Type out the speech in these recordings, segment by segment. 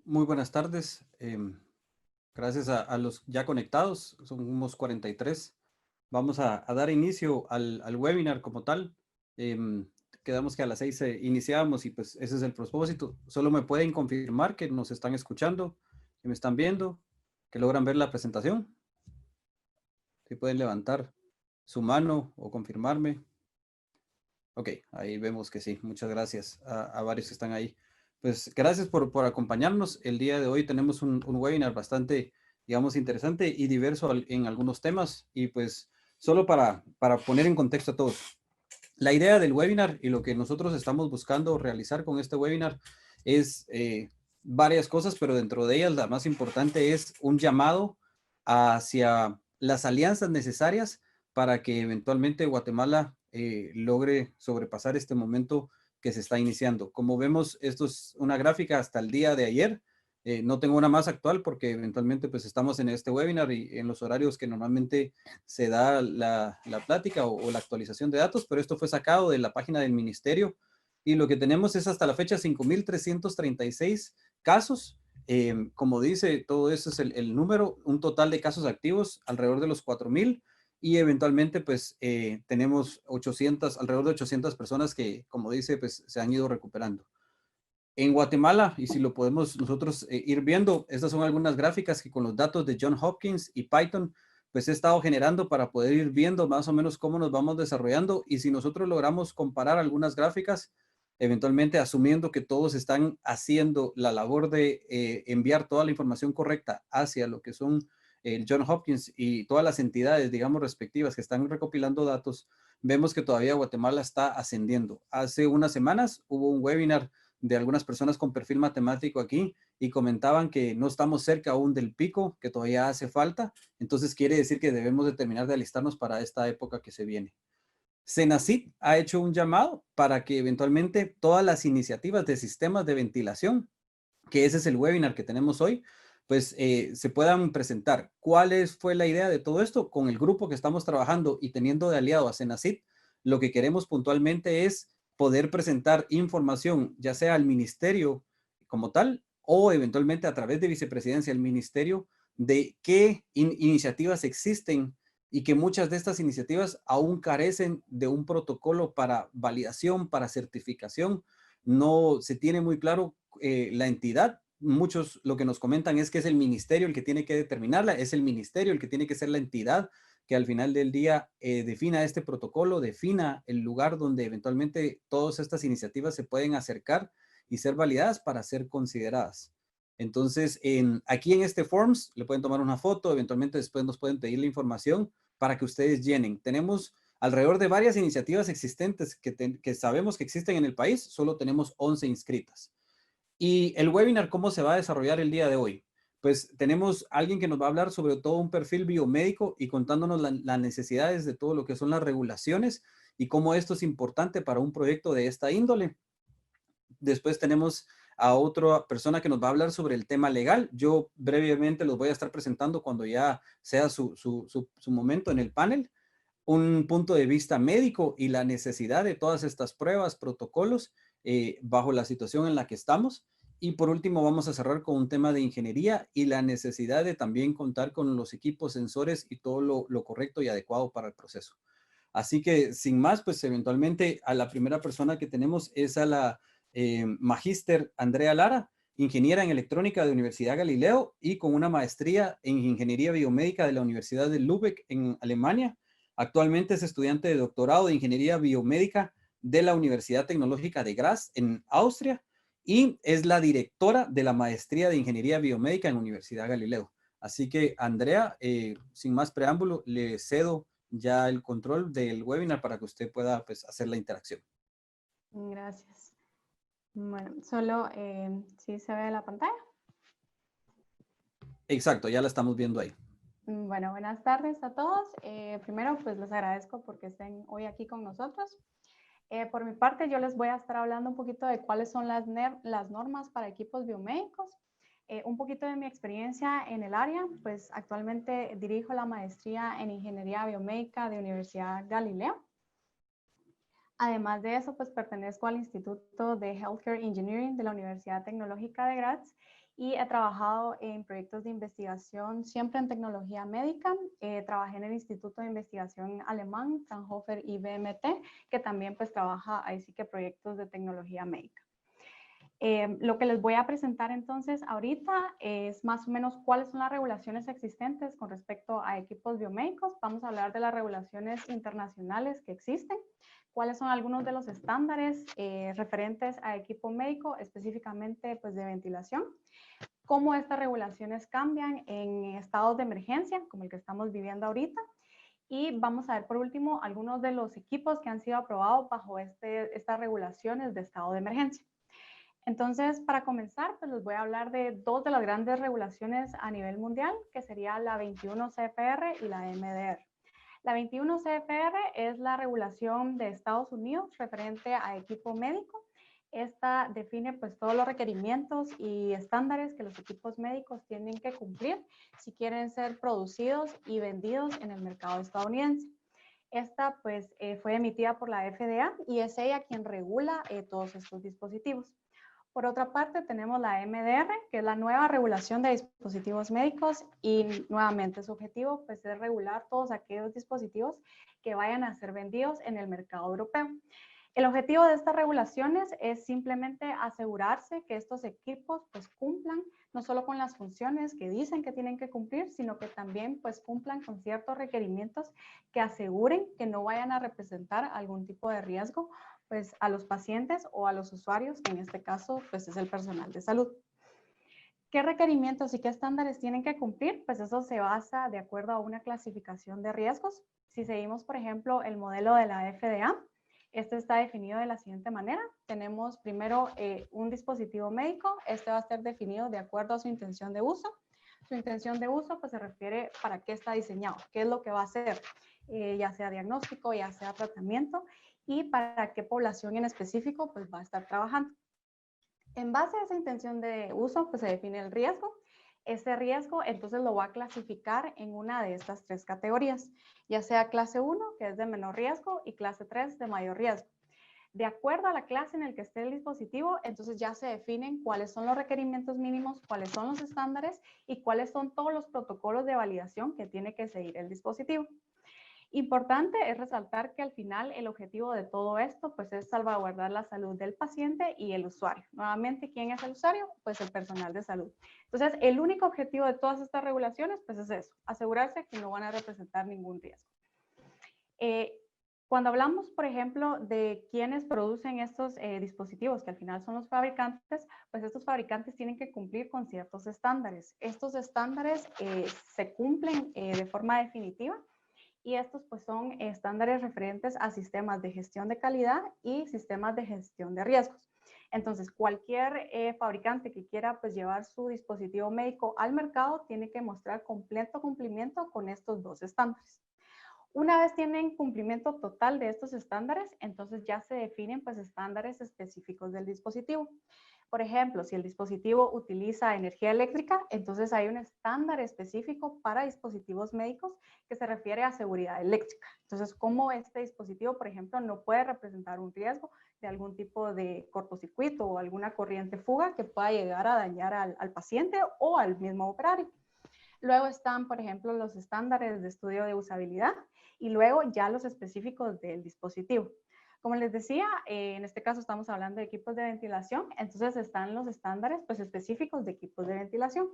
Muy buenas tardes. Gracias a los ya conectados, somos 43. Vamos a dar inicio al webinar como tal. Quedamos que a las 6 iniciamos y pues ese es el propósito. Solo me pueden confirmar que nos están escuchando, que me están viendo, que logran ver la presentación. Si pueden levantar su mano o confirmarme. Ok, ahí vemos que sí. Muchas gracias a varios que están ahí. Pues gracias por acompañarnos. El día de hoy tenemos un webinar bastante, digamos, interesante y diverso en algunos temas. Y pues solo para poner en contexto a todos. La idea del webinar y lo que nosotros estamos buscando realizar con este webinar es varias cosas, pero dentro de ellas la más importante es un llamado hacia las alianzas necesarias para que eventualmente Guatemala logre sobrepasar este momento que se está iniciando. Como vemos, esto es una gráfica hasta el día de ayer. No tengo una más actual porque eventualmente pues estamos en este webinar y en los horarios que normalmente se da la plática o la actualización de datos, pero esto fue sacado de la página del ministerio y lo que tenemos es hasta la fecha 5,336 casos. Como dice, todo eso es el número, un total de casos activos alrededor de los 4,000 y eventualmente pues tenemos 800, alrededor de 800 personas que, como dice, pues se han ido recuperando. En Guatemala, y si lo podemos nosotros ir viendo, estas son algunas gráficas que con los datos de Johns Hopkins y Python, pues he estado generando para poder ir viendo más o menos cómo nos vamos desarrollando y si nosotros logramos comparar algunas gráficas, eventualmente asumiendo que todos están haciendo la labor de enviar toda la información correcta hacia lo que son el Johns Hopkins y todas las entidades, digamos, respectivas que están recopilando datos, vemos que todavía Guatemala está ascendiendo. Hace unas semanas hubo un webinar de algunas personas con perfil matemático aquí y comentaban que no estamos cerca aún del pico, que todavía hace falta. Entonces quiere decir que debemos de terminar de alistarnos para esta época que se viene. Senacid ha hecho un llamado para que eventualmente todas las iniciativas de sistemas de ventilación, que ese es el webinar que tenemos hoy, pues se puedan presentar. Fue la idea de todo esto? Con el grupo que estamos trabajando y teniendo de aliado a Senacid, lo que queremos puntualmente es poder presentar información, ya sea al ministerio como tal o eventualmente a través de vicepresidencia del ministerio, de qué iniciativas existen y que muchas de estas iniciativas aún carecen de un protocolo para validación, para certificación. No se tiene muy claro la entidad. Muchos lo que nos comentan es que es el ministerio el que tiene que determinarla, es el ministerio el que tiene que ser la entidad que al final del día defina este protocolo, defina el lugar donde eventualmente todas estas iniciativas se pueden acercar y ser validadas para ser consideradas. Entonces, aquí en este Forms le pueden tomar una foto, eventualmente después nos pueden pedir la información para que ustedes llenen. Tenemos alrededor de varias iniciativas existentes que sabemos que existen en el país, solo tenemos 11 inscritas. Y el webinar, ¿cómo se va a desarrollar el día de hoy? Pues tenemos alguien que nos va a hablar sobre todo un perfil biomédico y contándonos las necesidades de todo lo que son las regulaciones y cómo esto es importante para un proyecto de esta índole. Después tenemos a otra persona que nos va a hablar sobre el tema legal. Yo brevemente los voy a estar presentando cuando ya sea su momento en el panel. Un punto de vista médico y la necesidad de todas estas pruebas, protocolos, bajo la situación en la que estamos. Y por último, vamos a cerrar con un tema de ingeniería y la necesidad de también contar con los equipos, sensores y todo lo correcto y adecuado para el proceso. Así que, sin más, pues eventualmente a la primera persona que tenemos es a la magíster Andrea Lara, ingeniera en electrónica de Universidad Galileo y con una maestría en ingeniería biomédica de la Universidad de Lübeck en Alemania. Actualmente es estudiante de doctorado de ingeniería biomédica de la Universidad Tecnológica de Graz en Austria y es la directora de la maestría de ingeniería biomédica en la Universidad Galileo. Así que, Andrea, sin más preámbulo, le cedo ya el control del webinar para que usted pueda pues, hacer la interacción. Gracias. Bueno, solo ¿sí se ve la pantalla? Exacto, ya la estamos viendo ahí. Bueno, buenas tardes a todos. Primero, pues les agradezco porque estén hoy aquí con nosotros. Por mi parte, yo les voy a estar hablando un poquito de cuáles son las normas para equipos biomédicos. Un poquito de mi experiencia en el área, pues actualmente dirijo la maestría en Ingeniería Biomédica de Universidad Galileo. Además de eso, pues pertenezco al Instituto de Healthcare Engineering de la Universidad Tecnológica de Graz y he trabajado en proyectos de investigación siempre en tecnología médica. Trabajé en el Instituto de Investigación Alemán, Fraunhofer IBMT, que también pues trabaja ahí sí que proyectos de tecnología médica. Lo que les voy a presentar entonces ahorita es más o menos cuáles son las regulaciones existentes con respecto a equipos biomédicos. Vamos a hablar de las regulaciones internacionales que existen, cuáles son algunos de los estándares referentes a equipo médico, específicamente pues de ventilación, cómo estas regulaciones cambian en estados de emergencia, como el que estamos viviendo ahorita, y vamos a ver por último algunos de los equipos que han sido aprobados bajo estas regulaciones de estado de emergencia. Entonces, para comenzar, pues les voy a hablar de dos de las grandes regulaciones a nivel mundial, que sería la 21 CFR y la MDR. La 21 CFR es la regulación de Estados Unidos referente a equipo médico. Esta define pues todos los requerimientos y estándares que los equipos médicos tienen que cumplir si quieren ser producidos y vendidos en el mercado estadounidense. Esta pues fue emitida por la FDA y es ella quien regula todos estos dispositivos. Por otra parte, tenemos la MDR, que es la nueva regulación de dispositivos médicos y nuevamente su objetivo pues, es regular todos aquellos dispositivos que vayan a ser vendidos en el mercado europeo. El objetivo de estas regulaciones es simplemente asegurarse que estos equipos pues, cumplan no solo con las funciones que dicen que tienen que cumplir, sino que también pues, cumplan con ciertos requerimientos que aseguren que no vayan a representar algún tipo de riesgo pues, a los pacientes o a los usuarios, que en este caso pues, es el personal de salud. ¿Qué requerimientos y qué estándares tienen que cumplir? Pues eso se basa de acuerdo a una clasificación de riesgos. Si seguimos, por ejemplo, el modelo de la FDA, este está definido de la siguiente manera. Tenemos primero un dispositivo médico. Este va a ser definido de acuerdo a su intención de uso. Su intención de uso pues, se refiere para qué está diseñado, qué es lo que va a hacer, ya sea diagnóstico, ya sea tratamiento, y para qué población en específico pues, va a estar trabajando. En base a esa intención de uso, pues se define el riesgo. Ese riesgo, entonces, lo va a clasificar en una de estas tres categorías, ya sea clase 1, que es de menor riesgo, y clase 3, de mayor riesgo. De acuerdo a la clase en el que esté el dispositivo, entonces ya se definen cuáles son los requerimientos mínimos, cuáles son los estándares y cuáles son todos los protocolos de validación que tiene que seguir el dispositivo. Importante es resaltar que al final el objetivo de todo esto pues es salvaguardar la salud del paciente y el usuario. Nuevamente, ¿quién es el usuario? Pues el personal de salud. Entonces, el único objetivo de todas estas regulaciones pues es eso, asegurarse que no van a representar ningún riesgo. Cuando hablamos, por ejemplo, de quienes producen estos dispositivos, que al final son los fabricantes, pues estos fabricantes tienen que cumplir con ciertos estándares. Estos estándares se cumplen de forma definitiva y estos pues son estándares referentes a sistemas de gestión de calidad y sistemas de gestión de riesgos. Entonces, cualquier fabricante que quiera pues llevar su dispositivo médico al mercado tiene que mostrar completo cumplimiento con estos dos estándares. Una vez tienen cumplimiento total de estos estándares, entonces ya se definen pues estándares específicos del dispositivo. Por ejemplo, si el dispositivo utiliza energía eléctrica, entonces hay un estándar específico para dispositivos médicos que se refiere a seguridad eléctrica. Entonces, cómo este dispositivo, por ejemplo, no puede representar un riesgo de algún tipo de cortocircuito o alguna corriente fuga que pueda llegar a dañar al paciente o al mismo operario. Luego están, por ejemplo, los estándares de estudio de usabilidad y luego ya los específicos del dispositivo. Como les decía, en este caso estamos hablando de equipos de ventilación, entonces están los estándares pues, específicos de equipos de ventilación.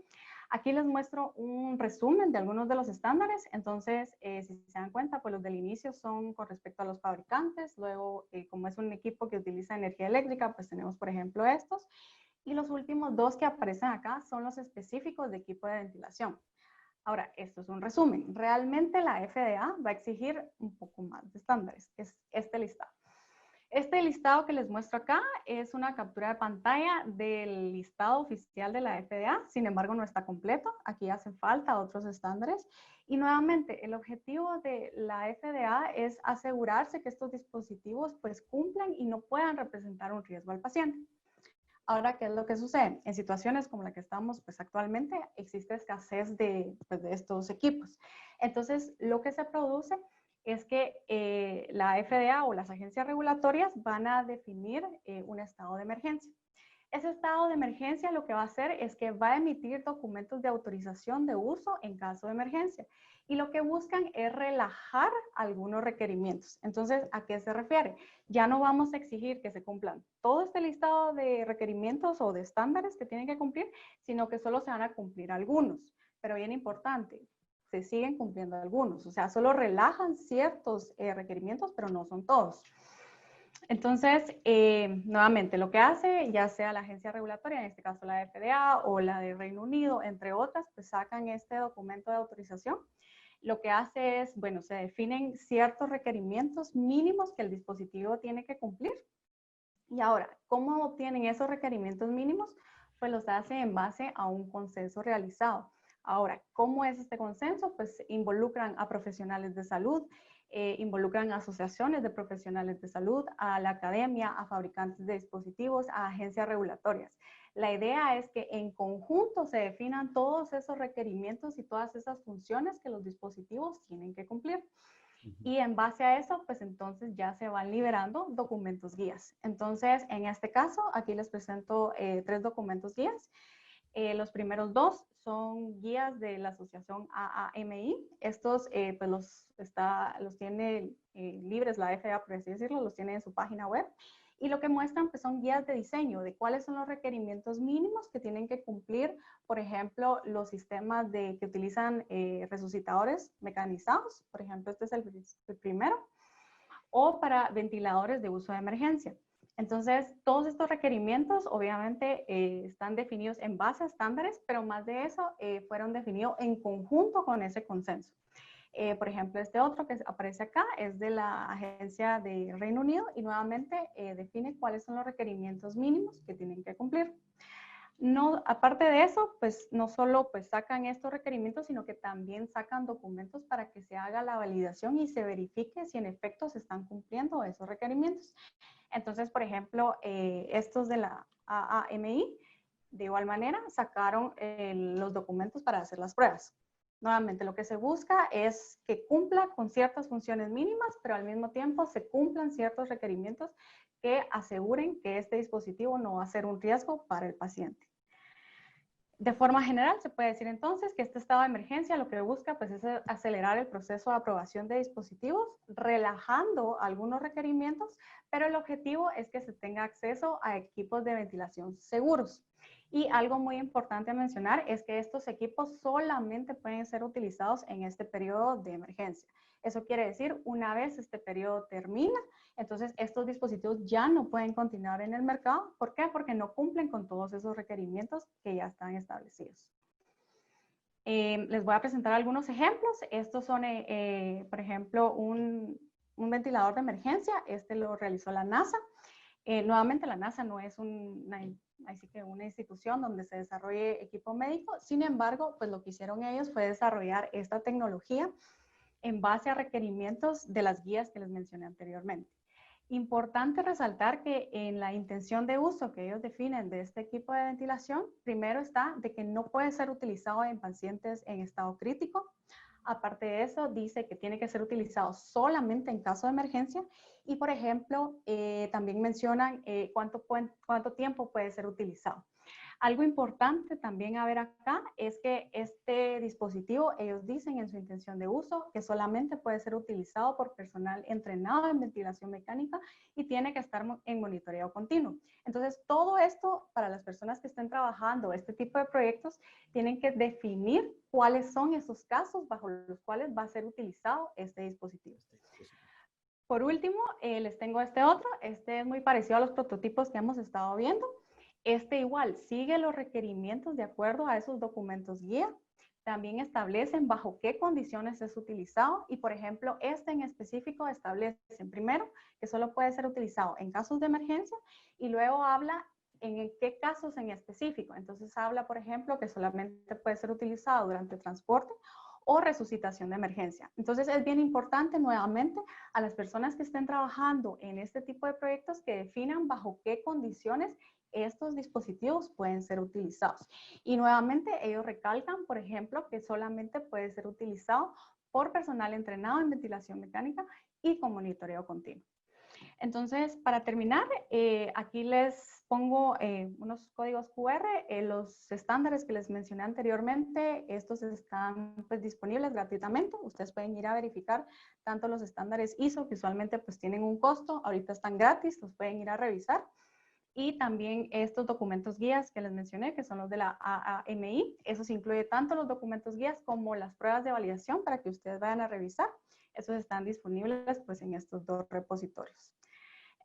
Aquí les muestro un resumen de algunos de los estándares, entonces si se dan cuenta, pues los del inicio son con respecto a los fabricantes, luego como es un equipo que utiliza energía eléctrica, pues tenemos por ejemplo estos, y los últimos dos que aparecen acá son los específicos de equipo de ventilación. Ahora, esto es un resumen. Realmente la FDA va a exigir un poco más de estándares, es este listado. Este listado que les muestro acá es una captura de pantalla del listado oficial de la FDA, sin embargo no está completo, aquí hacen falta otros estándares. Y nuevamente, el objetivo de la FDA es asegurarse que estos dispositivos pues cumplan y no puedan representar un riesgo al paciente. Ahora, ¿qué es lo que sucede? En situaciones como la que estamos pues, actualmente, existe escasez de estos equipos. Entonces, lo que se produce es que la FDA o las agencias regulatorias van a definir un estado de emergencia. Ese estado de emergencia lo que va a hacer es que va a emitir documentos de autorización de uso en caso de emergencia. Y lo que buscan es relajar algunos requerimientos. Entonces, ¿a qué se refiere? Ya no vamos a exigir que se cumplan todo este listado de requerimientos o de estándares que tienen que cumplir, sino que solo se van a cumplir algunos. Pero bien importante, se siguen cumpliendo algunos. O sea, solo relajan ciertos requerimientos, pero no son todos. Entonces, nuevamente, lo que hace, ya sea la agencia regulatoria, en este caso la FDA o la de Reino Unido, entre otras, pues sacan este documento de autorización. Lo que hace es, bueno, se definen ciertos requerimientos mínimos que el dispositivo tiene que cumplir. Y ahora, ¿cómo obtienen esos requerimientos mínimos? Pues los hace en base a un consenso realizado. Ahora, ¿cómo es este consenso? Pues involucran a profesionales de salud, involucran a asociaciones de profesionales de salud, a la academia, a fabricantes de dispositivos, a agencias regulatorias. La idea es que en conjunto se definan todos esos requerimientos y todas esas funciones que los dispositivos tienen que cumplir. Y en base a eso, pues entonces ya se van liberando documentos guías. Entonces, en este caso, aquí les presento 3 documentos guías. Los primeros 2 son guías de la asociación AAMI. Estos pues los tiene libres la FDA, por así decirlo, los tiene en su página web. Y lo que muestran pues son guías de diseño de cuáles son los requerimientos mínimos que tienen que cumplir, por ejemplo, los sistemas que utilizan resucitadores mecanizados, por ejemplo, este es el primero, o para ventiladores de uso de emergencia. Entonces, todos estos requerimientos obviamente están definidos en base a estándares, pero más de eso fueron definidos en conjunto con ese consenso. Por ejemplo, este otro que aparece acá es de la agencia de Reino Unido y nuevamente define cuáles son los requerimientos mínimos que tienen que cumplir. No, aparte de eso, pues no solo pues sacan estos requerimientos, sino que también sacan documentos para que se haga la validación y se verifique si en efecto se están cumpliendo esos requerimientos. Entonces, por ejemplo, estos de la AAMI, de igual manera, sacaron los documentos para hacer las pruebas. Nuevamente, lo que se busca es que cumpla con ciertas funciones mínimas, pero al mismo tiempo se cumplan ciertos requerimientos que aseguren que este dispositivo no va a ser un riesgo para el paciente. De forma general, se puede decir entonces que este estado de emergencia lo que busca pues, es acelerar el proceso de aprobación de dispositivos, relajando algunos requerimientos, pero el objetivo es que se tenga acceso a equipos de ventilación seguros. Y algo muy importante a mencionar es que estos equipos solamente pueden ser utilizados en este periodo de emergencia. Eso quiere decir, una vez este periodo termina, entonces estos dispositivos ya no pueden continuar en el mercado. ¿Por qué? Porque no cumplen con todos esos requerimientos que ya están establecidos. Les voy a presentar algunos ejemplos. Estos son, por ejemplo, un ventilador de emergencia. Este lo realizó la NASA. Nuevamente, la NASA no es una institución donde se desarrolle equipo médico. Sin embargo, pues lo que hicieron ellos fue desarrollar esta tecnología en base a requerimientos de las guías que les mencioné anteriormente. Importante resaltar que en la intención de uso que ellos definen de este equipo de ventilación, primero está de que no puede ser utilizado en pacientes en estado crítico. Aparte de eso, dice que tiene que ser utilizado solamente en caso de emergencia y, por ejemplo, también mencionan cuánto tiempo puede ser utilizado. Algo importante también a ver acá es que este dispositivo, ellos dicen en su intención de uso que solamente puede ser utilizado por personal entrenado en ventilación mecánica y tiene que estar en monitoreo continuo. Entonces, todo esto para las personas que estén trabajando este tipo de proyectos tienen que definir cuáles son esos casos bajo los cuales va a ser utilizado este dispositivo. Por último, les tengo este otro. Este es muy parecido a los prototipos que hemos estado viendo. Este igual sigue los requerimientos de acuerdo a esos documentos guía. También establecen bajo qué condiciones es utilizado y, por ejemplo, este en específico establecen primero que solo puede ser utilizado en casos de emergencia y luego habla en qué casos en específico. Entonces habla, por ejemplo, que solamente puede ser utilizado durante transporte o resucitación de emergencia. Entonces es bien importante nuevamente a las personas que estén trabajando en este tipo de proyectos que definan bajo qué condiciones estos dispositivos pueden ser utilizados. Y nuevamente ellos recalcan, por ejemplo, que solamente puede ser utilizado por personal entrenado en ventilación mecánica y con monitoreo continuo. Entonces, para terminar, aquí les pongo unos códigos QR, los estándares que les mencioné anteriormente, estos están pues disponibles gratuitamente. Ustedes pueden ir a verificar tanto los estándares ISO, que usualmente pues tienen un costo, ahorita están gratis, los pueden ir a revisar. Y también estos documentos guías que les mencioné, que son los de la AAMI, eso incluye tanto los documentos guías como las pruebas de validación para que ustedes vayan a revisar. Esos están disponibles pues en estos dos repositorios.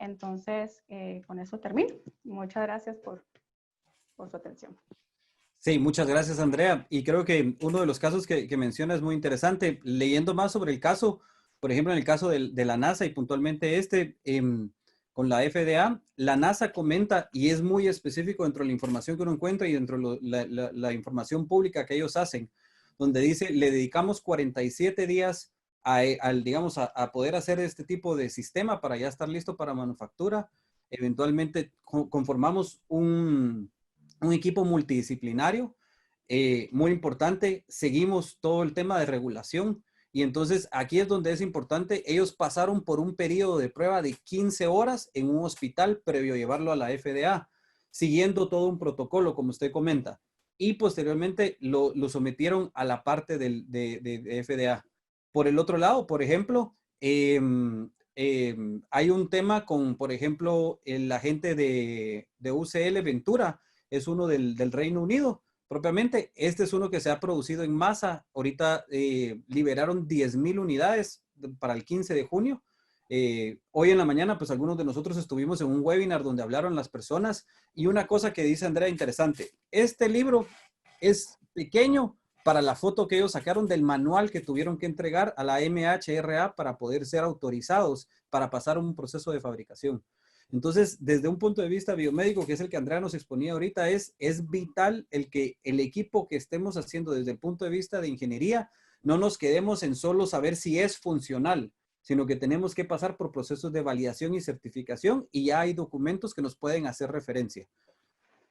Entonces, con eso termino. Muchas gracias por su atención. Sí, muchas gracias, Andrea. Y creo que uno de los casos que menciona es muy interesante. Leyendo más sobre el caso, por ejemplo, en el caso de la NASA y puntualmente con la FDA, la NASA comenta, y es muy específico dentro de la información que uno encuentra y dentro de la información pública que ellos hacen, donde dice, le dedicamos 47 días digamos, a poder hacer este tipo de sistema para ya estar listo para manufactura. Eventualmente conformamos un equipo multidisciplinario muy importante. Seguimos todo el tema de regulación. Y entonces aquí es donde es importante. Ellos pasaron por un periodo de prueba de 15 horas en un hospital previo a llevarlo a la FDA, siguiendo todo un protocolo, como usted comenta. Y posteriormente lo sometieron a la parte de FDA. Por el otro lado, por ejemplo, hay un tema con, por ejemplo, el agente de UCL Ventura, es uno del Reino Unido. Propiamente, este es uno que se ha producido en masa. Ahorita liberaron 10,000 unidades para el 15 de junio. Hoy en la mañana, pues algunos de nosotros estuvimos en un webinar donde hablaron las personas y una cosa que dice Andrea interesante. Este libro es pequeño para la foto que ellos sacaron del manual que tuvieron que entregar a la MHRA para poder ser autorizados para pasar un proceso de fabricación. Entonces, desde un punto de vista biomédico, que es el que Andrea nos exponía ahorita, es vital el que el equipo que estemos haciendo desde el punto de vista de ingeniería, no nos quedemos en solo saber si es funcional, sino que tenemos que pasar por procesos de validación y certificación y ya hay documentos que nos pueden hacer referencia.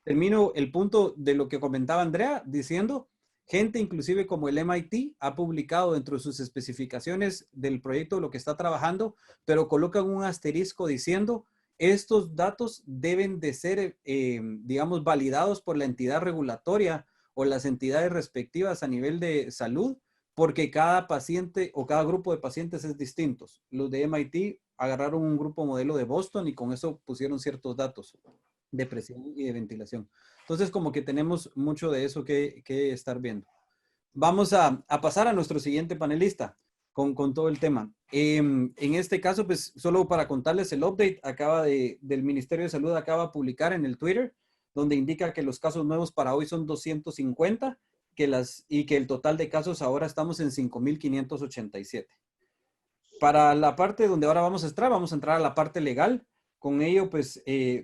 Termino el punto de lo que comentaba Andrea diciendo, gente inclusive como el MIT ha publicado dentro de sus especificaciones del proyecto lo que está trabajando, pero colocan un asterisco diciendo, estos datos deben de ser, digamos, validados por la entidad regulatoria o las entidades respectivas a nivel de salud, porque cada paciente o cada grupo de pacientes es distinto. Los de MIT agarraron un grupo modelo de Boston y con eso pusieron ciertos datos de presión y de ventilación. Entonces, como que tenemos mucho de eso que estar viendo. Vamos a pasar a nuestro siguiente panelista con todo el tema. En este caso, pues, solo para contarles el update, del Ministerio de Salud acaba de publicar en el Twitter, donde indica que los casos nuevos para hoy son 250, y que el total de casos ahora estamos en 5,587. Para la parte donde ahora vamos a entrar a la parte legal. Con ello, pues,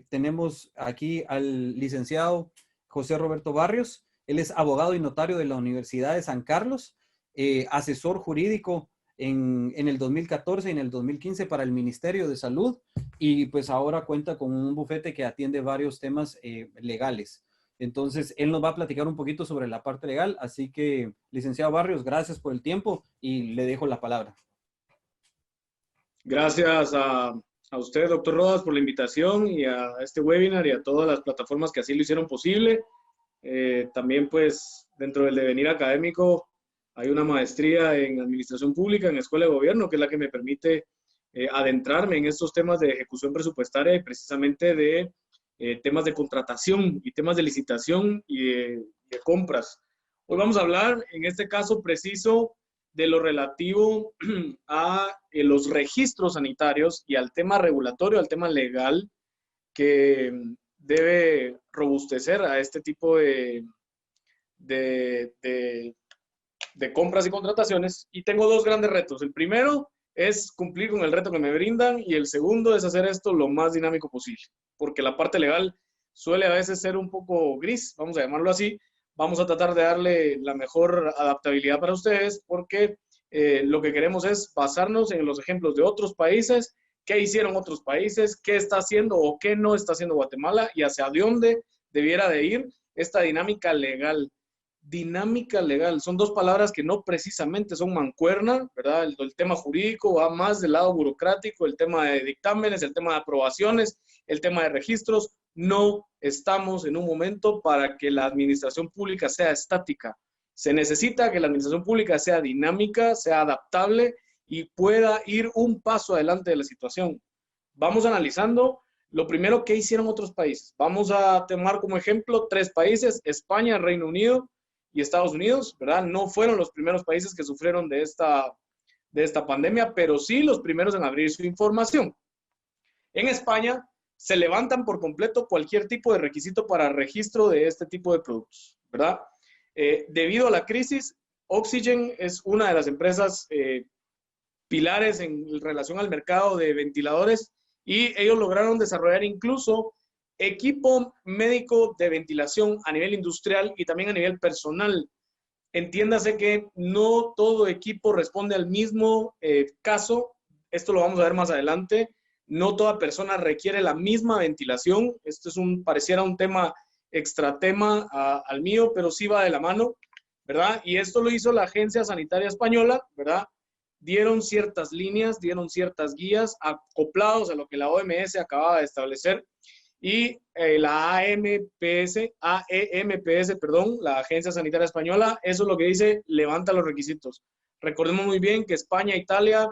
tenemos aquí al licenciado José Roberto Barrios. Él es abogado y notario de la Universidad de San Carlos, asesor jurídico en el 2014 y en el 2015 para el Ministerio de Salud, y pues ahora cuenta con un bufete que atiende varios temas legales. Entonces, él nos va a platicar un poquito sobre la parte legal. Así que, licenciado Barrios, gracias por el tiempo y le dejo la palabra. Gracias a usted, doctor Rodas, por la invitación y a este webinar y a todas las plataformas que así lo hicieron posible. También, pues, dentro del devenir académico, hay una maestría en Administración Pública en Escuela de Gobierno, que es la que me permite adentrarme en estos temas de ejecución presupuestaria y precisamente de temas de contratación y temas de licitación y de compras. Hoy vamos a hablar, en este caso preciso, de lo relativo a los registros sanitarios y al tema regulatorio, al tema legal que debe robustecer a este tipo de compras y contrataciones. Y tengo dos grandes retos. El primero es cumplir con el reto que me brindan y el segundo es hacer esto lo más dinámico posible, porque la parte legal suele a veces ser un poco gris, vamos a llamarlo así. Vamos a tratar de darle la mejor adaptabilidad para ustedes porque lo que queremos es basarnos en los ejemplos de otros países, qué hicieron otros países, qué está haciendo o qué no está haciendo Guatemala y hacia dónde debiera de ir esta dinámica legal. dinámica legal. Son dos palabras que no precisamente son mancuerna, ¿verdad? El tema jurídico va más del lado burocrático, el tema de dictámenes, el tema de aprobaciones, el tema de registros. No estamos en un momento para que la administración pública sea estática. Se necesita que la administración pública sea dinámica, sea adaptable y pueda ir un paso adelante de la situación. Vamos analizando lo primero que hicieron otros países. Vamos a tomar como ejemplo 3 países, España, Reino Unido y Estados Unidos, ¿verdad? No fueron los primeros países que sufrieron de esta pandemia, pero sí los primeros en abrir su información. En España se levantan por completo cualquier tipo de requisito para registro de este tipo de productos, ¿verdad? Debido a la crisis, Oxygen es una de las empresas pilares en relación al mercado de ventiladores y ellos lograron desarrollar incluso equipo médico de ventilación a nivel industrial y también a nivel personal. Entiéndase que no todo equipo responde al mismo caso. Esto lo vamos a ver más adelante. No toda persona requiere la misma ventilación. Esto es pareciera un tema extratema al mío, pero sí va de la mano, ¿verdad? Y esto lo hizo la Agencia Sanitaria Española, ¿verdad? Dieron ciertas líneas, dieron ciertas guías acoplados a lo que la OMS acababa de establecer y la AEMPS, la Agencia Sanitaria Española, eso es lo que dice, levanta los requisitos. Recordemos muy bien que España, Italia,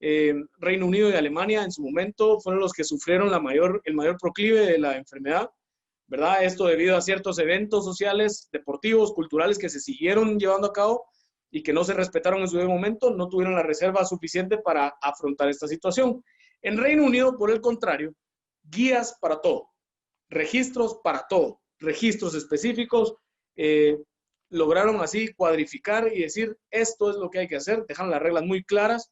Reino Unido y Alemania en su momento fueron los que sufrieron el mayor proclive de la enfermedad, ¿verdad? Esto debido a ciertos eventos sociales, deportivos, culturales que se siguieron llevando a cabo y que no se respetaron en su debido momento, no tuvieron la reserva suficiente para afrontar esta situación. En Reino Unido, por el contrario, guías para todo, registros para todo, registros específicos, lograron así cuadrificar y decir, esto es lo que hay que hacer, dejan las reglas muy claras.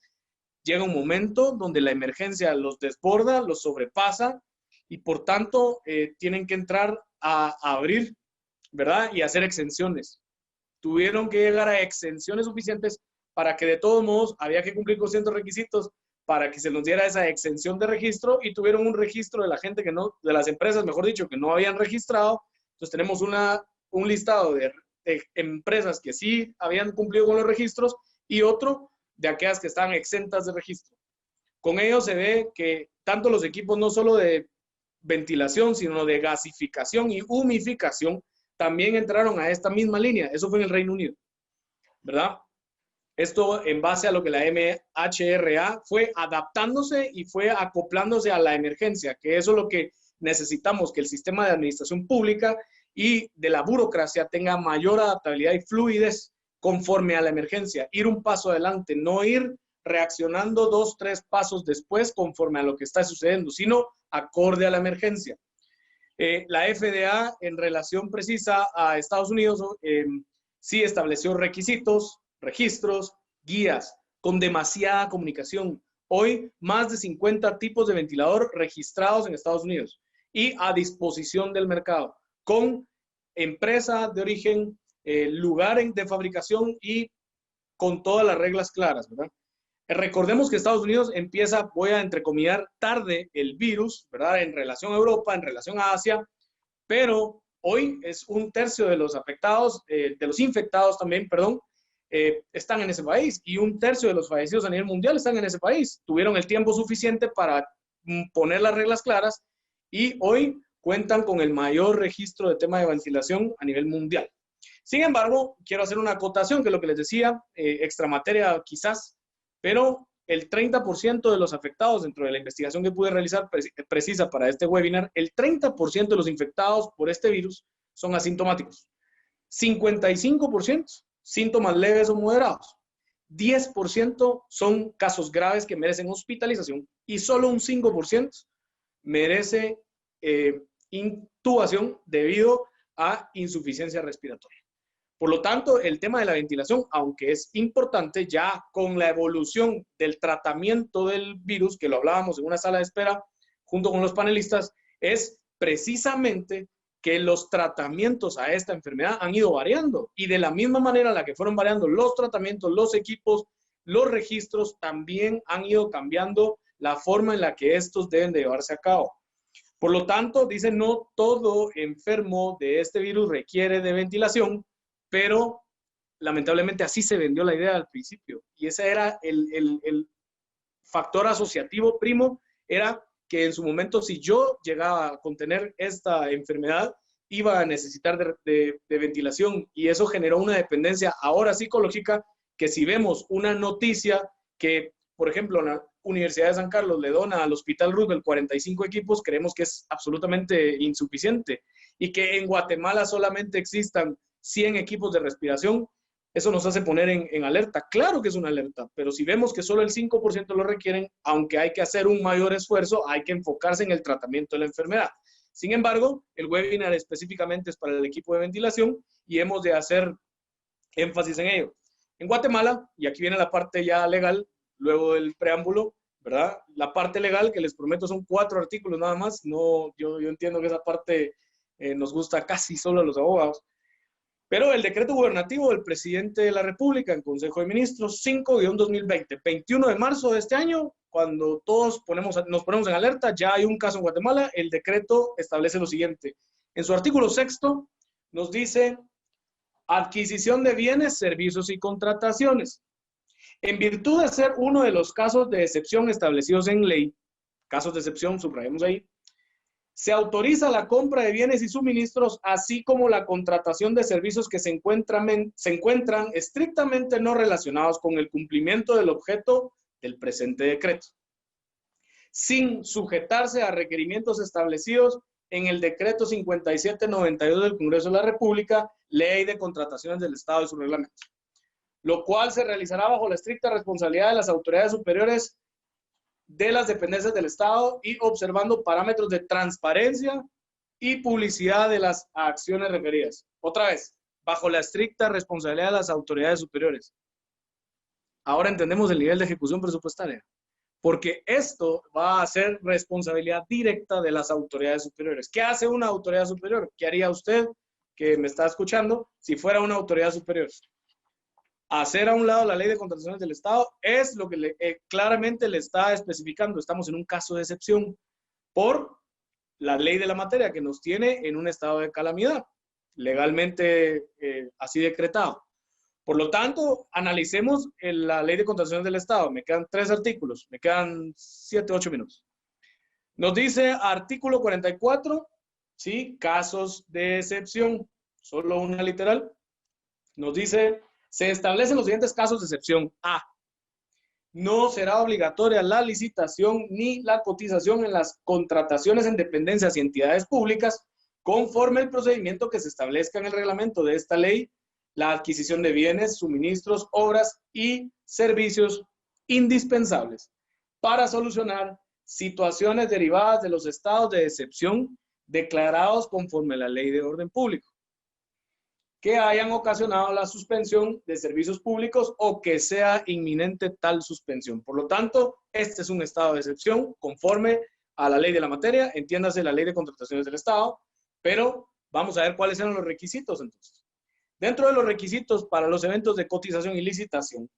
Llega un momento donde la emergencia los desborda, los sobrepasa y por tanto tienen que entrar a abrir, ¿verdad? Y hacer exenciones. Tuvieron que llegar a exenciones suficientes para que de todos modos había que cumplir con ciertos requisitos para que se nos diera esa exención de registro y tuvieron un registro de la gente que no, de las empresas, mejor dicho, que no habían registrado. Entonces tenemos un listado de empresas que sí habían cumplido con los registros y otro de aquellas que estaban exentas de registro. Con ello se ve que tanto los equipos no solo de ventilación, sino de gasificación y humificación, también entraron a esta misma línea. Eso fue en el Reino Unido, ¿verdad? Esto en base a lo que la MHRA fue adaptándose y fue acoplándose a la emergencia, que eso es lo que necesitamos, que el sistema de administración pública y de la burocracia tenga mayor adaptabilidad y fluidez conforme a la emergencia. Ir un paso adelante, no ir reaccionando 2, 3 pasos después conforme a lo que está sucediendo, sino acorde a la emergencia. La FDA, en relación precisa a Estados Unidos, sí estableció requisitos, registros, guías, con demasiada comunicación. Hoy, más de 50 tipos de ventilador registrados en Estados Unidos y a disposición del mercado, con empresa de origen, lugar de fabricación y con todas las reglas claras, ¿verdad? Recordemos que Estados Unidos empieza, voy a entrecomillar, tarde el virus, ¿verdad? En relación a Europa, en relación a Asia, pero hoy es 1/3 de los afectados, de los infectados también, perdón, están en ese país y 1/3 de los fallecidos a nivel mundial están en ese país. Tuvieron el tiempo suficiente para poner las reglas claras y hoy cuentan con el mayor registro de tema de ventilación a nivel mundial. Sin embargo, quiero hacer una acotación, que es lo que les decía, extramateria quizás, pero el 30% de los afectados dentro de la investigación que pude realizar precisa para este webinar, el 30% de los infectados por este virus son asintomáticos. 55% síntomas leves o moderados. 10% son casos graves que merecen hospitalización y solo un 5% merece intubación debido a insuficiencia respiratoria. Por lo tanto, el tema de la ventilación, aunque es importante, ya con la evolución del tratamiento del virus, que lo hablábamos en una sala de espera junto con los panelistas, es precisamente que los tratamientos a esta enfermedad han ido variando. Y de la misma manera en la que fueron variando los tratamientos, los equipos, los registros, también han ido cambiando la forma en la que estos deben de llevarse a cabo. Por lo tanto, dice, no todo enfermo de este virus requiere de ventilación, pero lamentablemente así se vendió la idea al principio. Y ese era el factor asociativo primo, era que en su momento, si yo llegaba a contener esta enfermedad, iba a necesitar de ventilación, y eso generó una dependencia ahora psicológica, que si vemos una noticia que, por ejemplo, la Universidad de San Carlos le dona al Hospital Roosevelt 45 equipos, creemos que es absolutamente insuficiente, y que en Guatemala solamente existan 100 equipos de respiración, eso nos hace poner en alerta. Claro que es una alerta, pero si vemos que solo el 5% lo requieren, aunque hay que hacer un mayor esfuerzo, hay que enfocarse en el tratamiento de la enfermedad. Sin embargo, el webinar específicamente es para el equipo de ventilación y hemos de hacer énfasis en ello. En Guatemala, y aquí viene la parte ya legal, luego del preámbulo, ¿verdad? La parte legal, que les prometo son 4 artículos nada más. No, yo entiendo que esa parte nos gusta casi solo a los abogados. Pero el decreto gubernativo del presidente de la República en Consejo de Ministros 5-2020, 21 de marzo de este año, cuando todos nos ponemos en alerta, ya hay un caso en Guatemala, el decreto establece lo siguiente. En su artículo 6 nos dice: adquisición de bienes, servicios y contrataciones. En virtud de ser uno de los casos de excepción establecidos en ley, casos de excepción, subrayemos ahí, se autoriza la compra de bienes y suministros, así como la contratación de servicios que se encuentran estrictamente no relacionados con el cumplimiento del objeto del presente decreto, sin sujetarse a requerimientos establecidos en el decreto 5792 del Congreso de la República, Ley de Contrataciones del Estado y su reglamento, lo cual se realizará bajo la estricta responsabilidad de las autoridades superiores de las dependencias del Estado y observando parámetros de transparencia y publicidad de las acciones referidas. Otra vez, bajo la estricta responsabilidad de las autoridades superiores. Ahora entendemos el nivel de ejecución presupuestaria, porque esto va a ser responsabilidad directa de las autoridades superiores. ¿Qué hace una autoridad superior? ¿Qué haría usted que me está escuchando si fuera una autoridad superior? Hacer a un lado la ley de contrataciones del Estado es lo que claramente le está especificando. Estamos en un caso de excepción por la ley de la materia que nos tiene en un estado de calamidad, legalmente así decretado. Por lo tanto, analicemos la ley de contrataciones del Estado. Me quedan 3 artículos, me quedan 7, 8 minutos. Nos dice artículo 44, ¿sí? Casos de excepción, solo una literal. Nos dice: se establecen los siguientes casos de excepción. A. No será obligatoria la licitación ni la cotización en las contrataciones en dependencias y entidades públicas, conforme el procedimiento que se establezca en el reglamento de esta ley, la adquisición de bienes, suministros, obras y servicios indispensables para solucionar situaciones derivadas de los estados de excepción declarados conforme a la Ley de Orden Público, que hayan ocasionado la suspensión de servicios públicos o que sea inminente tal suspensión. Por lo tanto, este es un estado de excepción conforme a la ley de la materia, entiéndase la Ley de Contrataciones del Estado, pero vamos a ver cuáles eran los requisitos entonces. Dentro de los requisitos para los eventos de cotización y licitación,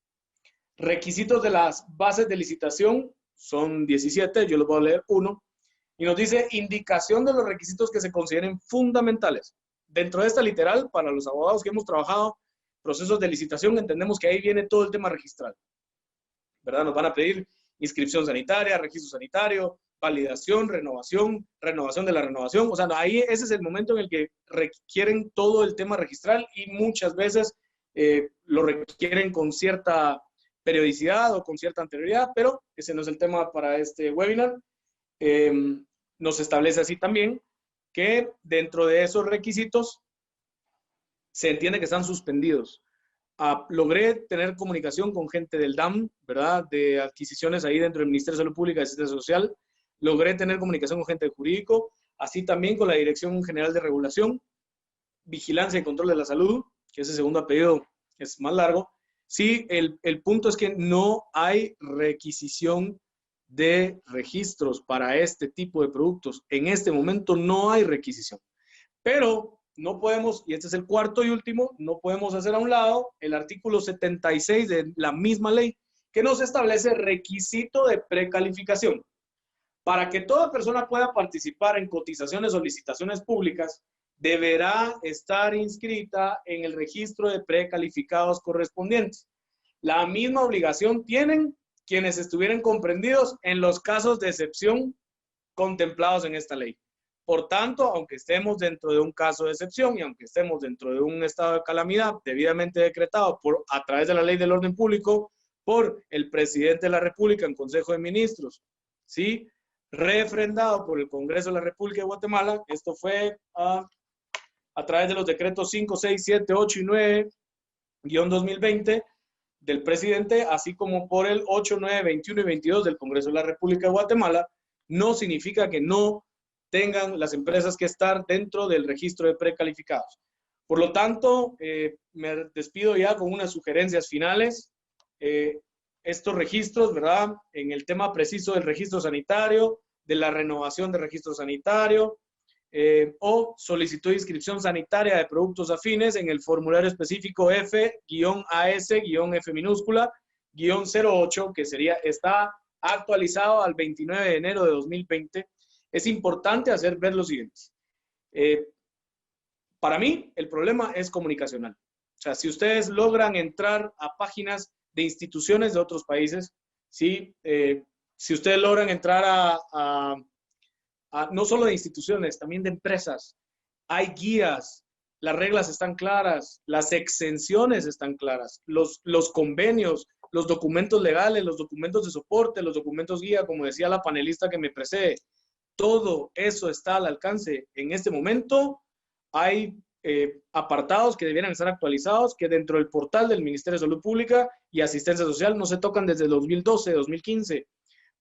requisitos de las bases de licitación son 17, yo les voy a leer uno, y nos dice: indicación de los requisitos que se consideren fundamentales. Dentro de esta literal, para los abogados que hemos trabajado procesos de licitación, entendemos que ahí viene todo el tema registral, ¿verdad? Nos van a pedir inscripción sanitaria, registro sanitario, validación, renovación de la renovación. O sea, ahí ese es el momento en el que requieren todo el tema registral y muchas veces lo requieren con cierta periodicidad o con cierta anterioridad, pero ese no es el tema para este webinar. Nos establece así también que dentro de esos requisitos se entiende que están suspendidos. Logré tener comunicación con gente del DAM, ¿verdad? De adquisiciones ahí dentro del Ministerio de Salud Pública y Asistencia Social. Logré tener comunicación con gente del jurídico, así también con la Dirección General de Regulación, Vigilancia y Control de la Salud, que ese segundo apellido es más largo. Sí, el punto es que no hay requisición de registros para este tipo de productos. En este momento no hay requisición. Pero no podemos, y este es el cuarto y último, no podemos hacer a un lado el artículo 76 de la misma ley, que nos establece requisito de precalificación. Para que toda persona pueda participar en cotizaciones o licitaciones públicas, deberá estar inscrita en el registro de precalificados correspondientes. La misma obligación tienen quienes estuvieran comprendidos en los casos de excepción contemplados en esta ley. Por tanto, aunque estemos dentro de un caso de excepción y aunque estemos dentro de un estado de calamidad debidamente decretado a través de la Ley del Orden Público por el presidente de la República en Consejo de Ministros, ¿sí? Refrendado por el Congreso de la República de Guatemala, esto fue a través de los decretos 5, 6, 7, 8 y 9-2020 del presidente, así como por el 8, 9, 21 y 22 del Congreso de la República de Guatemala, no significa que no tengan las empresas que estar dentro del registro de precalificados. Por lo tanto, me despido ya con unas sugerencias finales. Estos registros, ¿verdad? En el tema preciso del registro sanitario, de la renovación del registro sanitario, o solicitud de inscripción sanitaria de productos afines en el formulario específico F-AS-F minúscula, -08, que está actualizado al 29 de enero de 2020. Es importante hacer ver lo siguiente. Para mí, el problema es comunicacional. O sea, si ustedes logran entrar a páginas de instituciones de otros países, ¿sí? Si ustedes logran entrar no solo de instituciones, también de empresas, hay guías, las reglas están claras, las exenciones están claras, los convenios, los documentos legales, los documentos de soporte, los documentos guía, como decía la panelista que me precede. Todo eso está al alcance. En este momento hay apartados que debieran estar actualizados, que dentro del portal del Ministerio de Salud Pública y Asistencia Social no se tocan desde el 2012, 2015.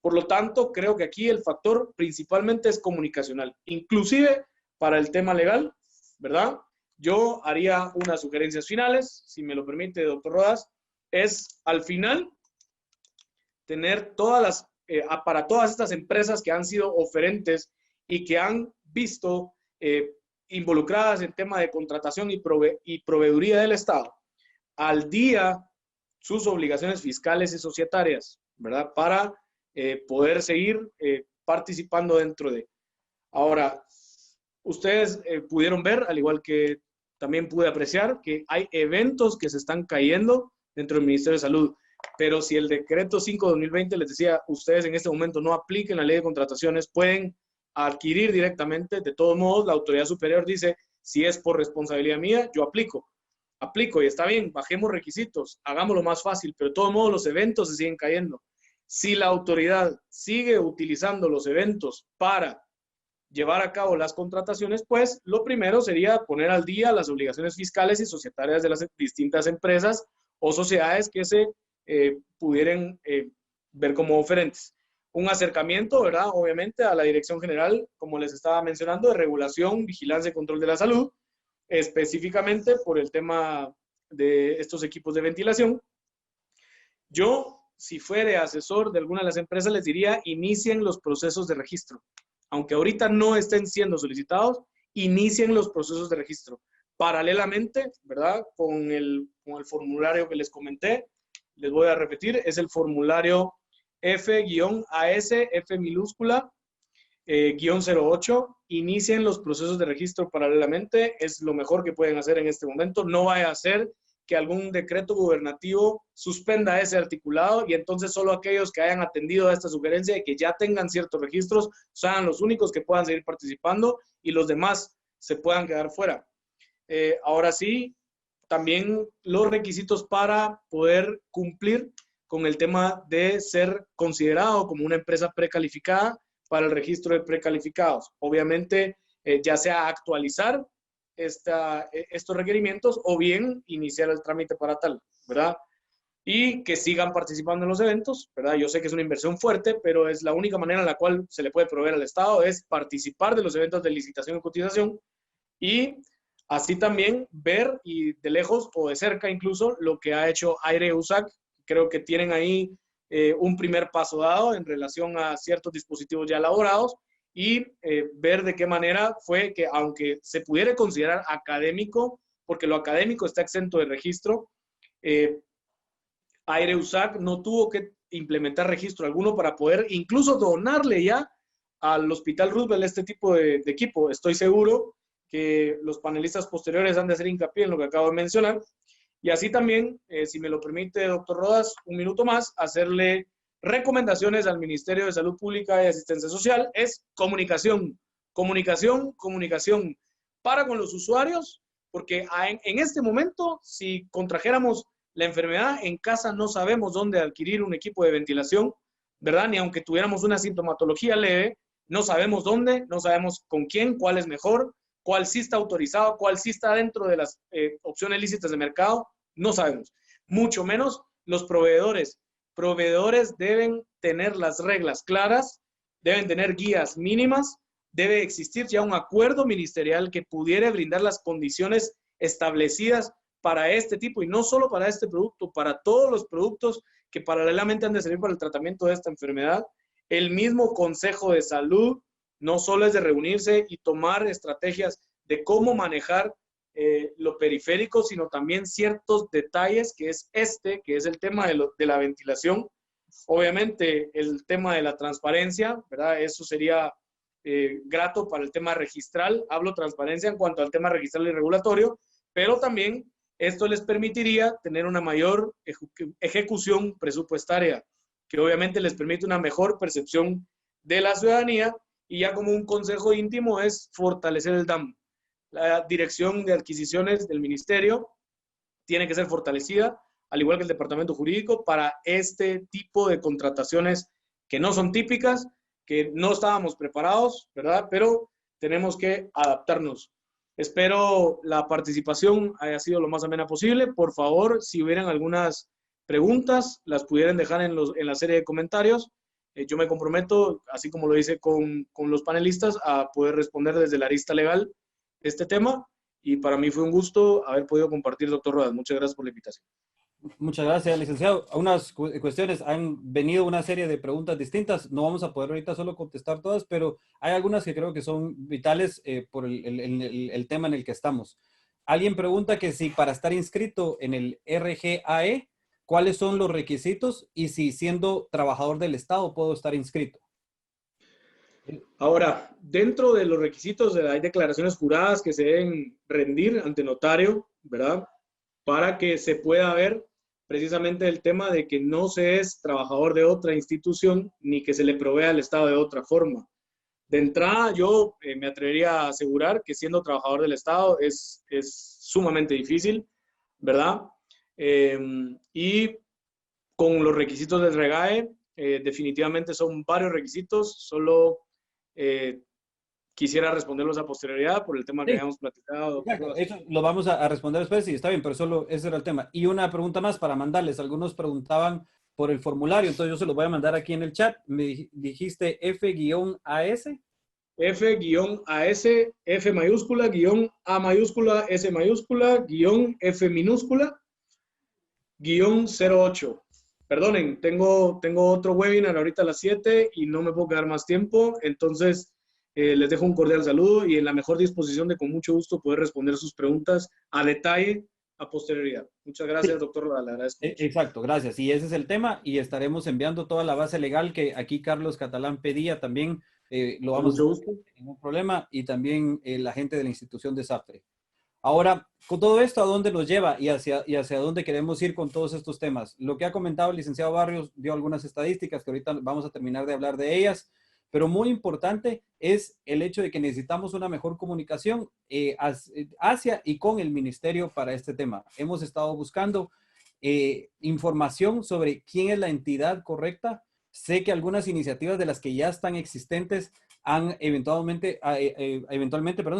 Por lo tanto, creo que aquí el factor principalmente es comunicacional, inclusive para el tema legal, ¿verdad? Yo haría unas sugerencias finales, si me lo permite, doctor Rodas, es al final tener para todas estas empresas que han sido oferentes y que han visto involucradas en tema de contratación y proveeduría del Estado, al día sus obligaciones fiscales y societarias, ¿verdad? Para poder seguir participando dentro de. Ahora, ustedes pudieron ver, al igual que también pude apreciar, que hay eventos que se están cayendo dentro del Ministerio de Salud. Pero si el decreto 5-2020 les decía, ustedes en este momento no apliquen la ley de contrataciones, pueden adquirir directamente. De todos modos, la autoridad superior dice, si es por responsabilidad mía, yo aplico y está bien, bajemos requisitos, hagámoslo más fácil, pero de todos modos los eventos se siguen cayendo. Si la autoridad sigue utilizando los eventos para llevar a cabo las contrataciones, pues lo primero sería poner al día las obligaciones fiscales y societarias de las distintas empresas o sociedades que se pudieran ver como oferentes. Un acercamiento, ¿verdad? Obviamente a la Dirección General, como les estaba mencionando, de Regulación, Vigilancia y Control de la Salud, específicamente por el tema de estos equipos de ventilación. Yo, si fuere asesor de alguna de las empresas, les diría, inicien los procesos de registro. Aunque ahorita no estén siendo solicitados, inicien los procesos de registro. Paralelamente, ¿verdad? Con el formulario que les comenté, les voy a repetir, es el formulario F-AS-F minúscula, -08, inicien los procesos de registro paralelamente, es lo mejor que pueden hacer en este momento. No vaya a ser que algún decreto gubernativo suspenda ese articulado y entonces solo aquellos que hayan atendido a esta sugerencia y que ya tengan ciertos registros sean los únicos que puedan seguir participando y los demás se puedan quedar fuera. Ahora sí, también los requisitos para poder cumplir con el tema de ser considerado como una empresa precalificada para el registro de precalificados. Obviamente, ya sea actualizar estos requerimientos o bien iniciar el trámite para tal, ¿verdad? Y que sigan participando en los eventos, ¿verdad? Yo sé que es una inversión fuerte, pero es la única manera en la cual se le puede proveer al Estado, es participar de los eventos de licitación y cotización y así también ver y de lejos o de cerca incluso lo que ha hecho Aire-USAC. Creo que tienen ahí un primer paso dado en relación a ciertos dispositivos ya elaborados y ver de qué manera fue que, aunque se pudiera considerar académico, porque lo académico está exento de registro, Aire-USAC no tuvo que implementar registro alguno para poder incluso donarle ya al Hospital Roosevelt este tipo de equipo. Estoy seguro que los panelistas posteriores han de hacer hincapié en lo que acabo de mencionar. Y así también, si me lo permite, doctor Rodas, un minuto más, hacerle recomendaciones al Ministerio de Salud Pública y Asistencia Social. Es comunicación, comunicación, comunicación para con los usuarios, porque en este momento, si contrajéramos la enfermedad en casa, no sabemos dónde adquirir un equipo de ventilación, ¿verdad? Ni aunque tuviéramos una sintomatología leve, no sabemos dónde, no sabemos con quién, cuál es mejor, cuál sí está autorizado, cuál sí está dentro de las opciones lícitas de mercado, no sabemos. Mucho menos los proveedores. Proveedores deben tener las reglas claras, deben tener guías mínimas, debe existir ya un acuerdo ministerial que pudiera brindar las condiciones establecidas para este tipo, y no solo para este producto, para todos los productos que paralelamente han de servir para el tratamiento de esta enfermedad. El mismo Consejo de Salud no solo es de reunirse y tomar estrategias de cómo manejar lo periférico, sino también ciertos detalles, que es el tema de la ventilación. Obviamente, el tema de la transparencia, ¿verdad? Eso sería grato para el tema registral. Hablo transparencia en cuanto al tema registral y regulatorio, pero también esto les permitiría tener una mayor ejecución presupuestaria, que obviamente les permite una mejor percepción de la ciudadanía, y ya como un consejo íntimo es fortalecer el DAM. La dirección de adquisiciones del ministerio tiene que ser fortalecida, al igual que el departamento jurídico, para este tipo de contrataciones que no son típicas, que no estábamos preparados, ¿verdad? Pero tenemos que adaptarnos. Espero la participación haya sido lo más amena posible. Por favor, si hubieran algunas preguntas, las pudieran dejar en la serie de comentarios. Yo me comprometo, así como lo hice con los panelistas, a poder responder desde la arista legal este tema. Y para mí fue un gusto haber podido compartir, doctor Rodas. Muchas gracias por la invitación. Muchas gracias, licenciado. Unas cuestiones, han venido una serie de preguntas distintas. No vamos a poder ahorita solo contestar todas, pero hay algunas que creo que son vitales por el tema en el que estamos. Alguien pregunta que si para estar inscrito en el RGAE, ¿cuáles son los requisitos? Y si siendo trabajador del Estado puedo estar inscrito. Ahora, dentro de los requisitos hay declaraciones juradas que se deben rendir ante notario, ¿verdad? Para que se pueda ver precisamente el tema de que no se es trabajador de otra institución ni que se le provea al Estado de otra forma. De entrada, yo me atrevería a asegurar que siendo trabajador del Estado es sumamente difícil, ¿verdad? Y con los requisitos del REGAE, definitivamente son varios requisitos, solo quisiera responderlos a posterioridad por el tema que habíamos platicado. Exacto, eso lo vamos a responder después, sí, está bien, pero solo ese era el tema. Y una pregunta más para mandarles. Algunos preguntaban por el formulario, entonces yo se lo voy a mandar aquí en el chat. Me dijiste F-AS. F-AS, F mayúscula, guión A mayúscula, S mayúscula, guión F minúscula, guión 08. Perdonen, tengo otro webinar ahorita a las 7 y no me puedo quedar más tiempo, entonces les dejo un cordial saludo y en la mejor disposición de con mucho gusto poder responder sus preguntas a detalle a posterioridad. Muchas gracias, doctor. Le agradezco. Exacto, gracias. Y ese es el tema y estaremos enviando toda la base legal que aquí Carlos Catalán pedía también. Lo vamos a hacer sin ningún problema, y también la gente de la institución de SAFTRE. Ahora, con todo esto, ¿a dónde nos lleva y hacia dónde queremos ir con todos estos temas? Lo que ha comentado el licenciado Barrios dio algunas estadísticas que ahorita vamos a terminar de hablar de ellas, pero muy importante es el hecho de que necesitamos una mejor comunicación hacia y con el ministerio para este tema. Hemos estado buscando información sobre quién es la entidad correcta. Sé que algunas iniciativas de las que ya están existentes han eventualmente,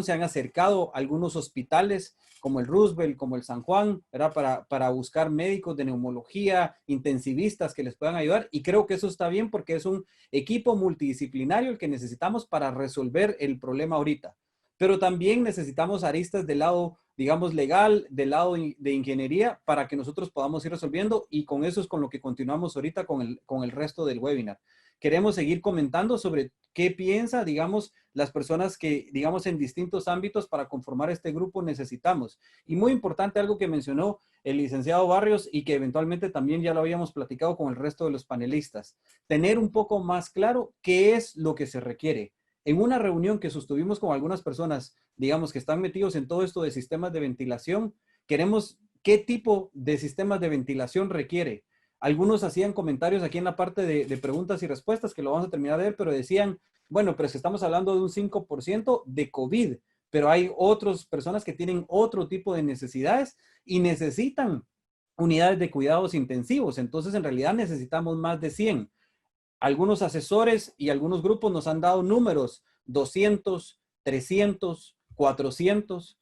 se han acercado a algunos hospitales como el Roosevelt, como el San Juan, ¿verdad? Para buscar médicos de neumología, intensivistas que les puedan ayudar. Y creo que eso está bien porque es un equipo multidisciplinario el que necesitamos para resolver el problema ahorita. Pero también necesitamos aristas del lado, digamos, legal, del lado de ingeniería, para que nosotros podamos ir resolviendo, y con eso es con lo que continuamos ahorita con el resto del webinar. Queremos seguir comentando sobre qué piensa, digamos, las personas que, digamos, en distintos ámbitos para conformar este grupo necesitamos. Y muy importante, algo que mencionó el licenciado Barrios y que eventualmente también ya lo habíamos platicado con el resto de los panelistas, tener un poco más claro qué es lo que se requiere. En una reunión que sostuvimos con algunas personas, digamos, que están metidos en todo esto de sistemas de ventilación, queremos qué tipo de sistemas de ventilación requiere. Algunos hacían comentarios aquí en la parte de preguntas y respuestas, que lo vamos a terminar de ver, pero decían, bueno, pero si estamos hablando de un 5% de COVID, pero hay otras personas que tienen otro tipo de necesidades y necesitan unidades de cuidados intensivos. Entonces, en realidad necesitamos más de 100. Algunos asesores y algunos grupos nos han dado números, 200, 300, 400.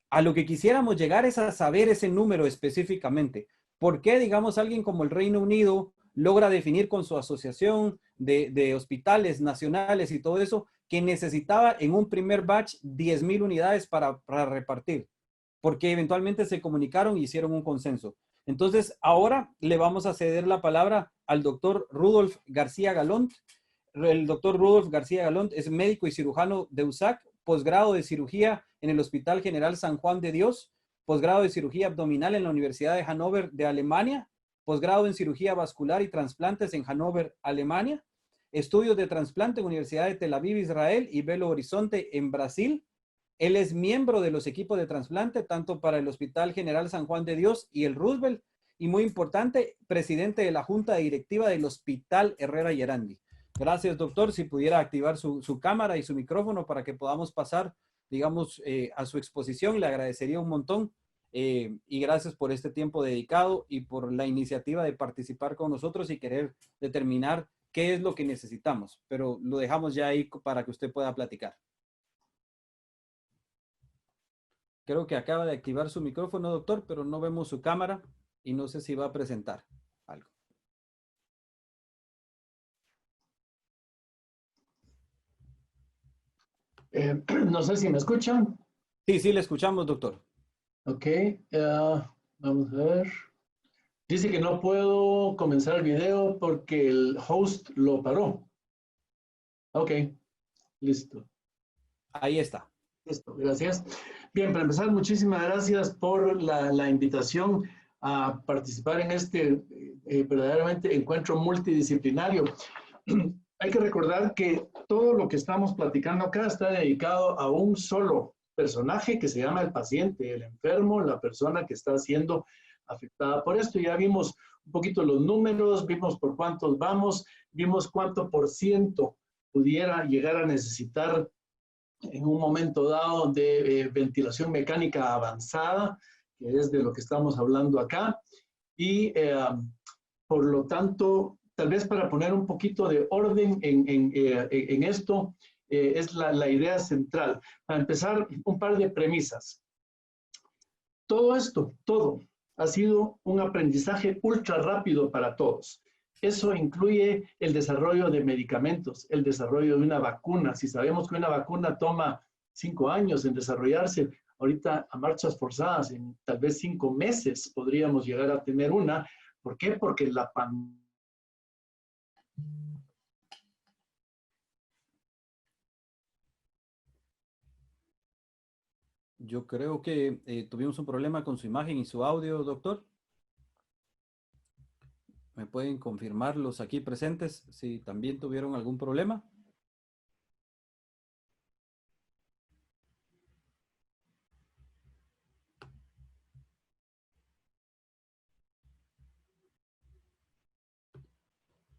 A lo que quisiéramos llegar es a saber ese número específicamente. ¿Por qué, digamos, alguien como el Reino Unido logra definir con su asociación de hospitales nacionales y todo eso que necesitaba en un primer batch 10,000 unidades para repartir? Porque eventualmente se comunicaron y hicieron un consenso. Entonces, ahora le vamos a ceder la palabra al doctor Rudolf García Galont. El doctor Rudolf García Galont es médico y cirujano de USAC, posgrado de cirugía en el Hospital General San Juan de Dios, posgrado de cirugía abdominal en la Universidad de Hannover de Alemania, posgrado en cirugía vascular y trasplantes en Hannover, Alemania, estudios de trasplante en Universidad de Tel Aviv, Israel y Belo Horizonte en Brasil. Él es miembro de los equipos de trasplante, tanto para el Hospital General San Juan de Dios y el Roosevelt, y muy importante, presidente de la Junta Directiva del Hospital Herrera Yerandi. Gracias, doctor. Si pudiera activar su cámara y su micrófono para que podamos pasar, digamos, a su exposición, le agradecería un montón. Y gracias por este tiempo dedicado y por la iniciativa de participar con nosotros y querer determinar qué es lo que necesitamos. Pero lo dejamos ya ahí para que usted pueda platicar. Creo que acaba de activar su micrófono, doctor, pero no vemos su cámara y no sé si va a presentar algo. No sé si me escuchan. Sí, sí, le escuchamos, doctor. Ok, vamos a ver. Dice que no puedo comenzar el video porque el host lo paró. Ok, listo. Ahí está. Listo, gracias. Bien, para empezar, muchísimas gracias por la invitación a participar en este verdaderamente encuentro multidisciplinario. Hay que recordar que todo lo que estamos platicando acá está dedicado a un solo personaje que se llama el paciente, el enfermo, la persona que está siendo afectada por esto. Ya vimos un poquito los números, vimos por cuántos vamos, vimos cuánto por ciento pudiera llegar a necesitar en un momento dado de ventilación mecánica avanzada, que es de lo que estamos hablando acá. Y por lo tanto, tal vez para poner un poquito de orden en esto, es la idea central. Para empezar, un par de premisas. Todo esto, todo, ha sido un aprendizaje ultra rápido para todos. Eso incluye el desarrollo de medicamentos, el desarrollo de una vacuna. Si sabemos que una vacuna toma 5 años en desarrollarse, ahorita a marchas forzadas, en tal vez 5 meses podríamos llegar a tener una. ¿Por qué? Porque la pandemia. Yo creo que tuvimos un problema con su imagen y su audio, doctor. ¿Me pueden confirmar los aquí presentes si también tuvieron algún problema?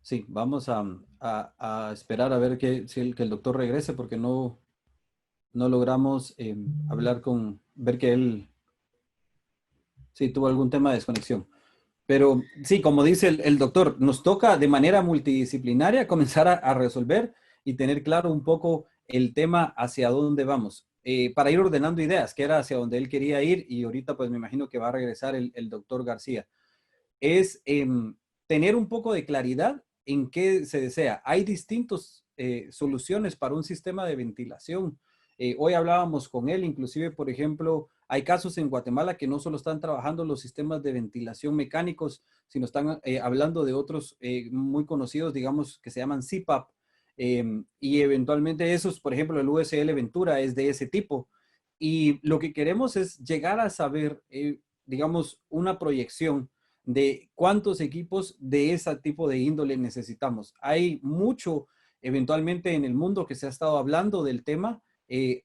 Sí, vamos a esperar a ver que el doctor regrese porque no logramos hablar ver que él sí tuvo algún tema de desconexión. Pero sí, como dice el doctor, nos toca de manera multidisciplinaria comenzar a resolver y tener claro un poco el tema hacia dónde vamos. Para ir ordenando ideas, que era hacia donde él quería ir y ahorita pues me imagino que va a regresar el doctor García. Es tener un poco de claridad en qué se desea. Hay distintas soluciones para un sistema de ventilación. Hoy hablábamos con él, inclusive, por ejemplo, hay casos en Guatemala que no solo están trabajando los sistemas de ventilación mecánicos, sino están hablando de otros muy conocidos, digamos, que se llaman CPAP. Y eventualmente esos, por ejemplo, el USL Ventura es de ese tipo. Y lo que queremos es llegar a saber, digamos, una proyección de cuántos equipos de ese tipo de índole necesitamos. Hay mucho eventualmente en el mundo que se ha estado hablando del tema,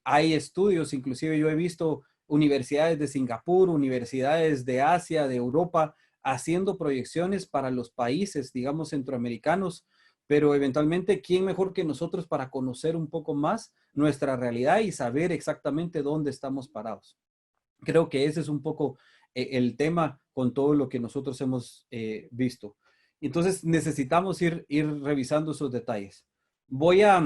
hay estudios, inclusive yo he visto universidades de Singapur, universidades de Asia, de Europa, haciendo proyecciones para los países, digamos, centroamericanos, pero eventualmente, ¿quién mejor que nosotros para conocer un poco más nuestra realidad y saber exactamente dónde estamos parados? Creo que ese es un poco el tema con todo lo que nosotros hemos visto. Entonces, necesitamos ir revisando esos detalles. Voy a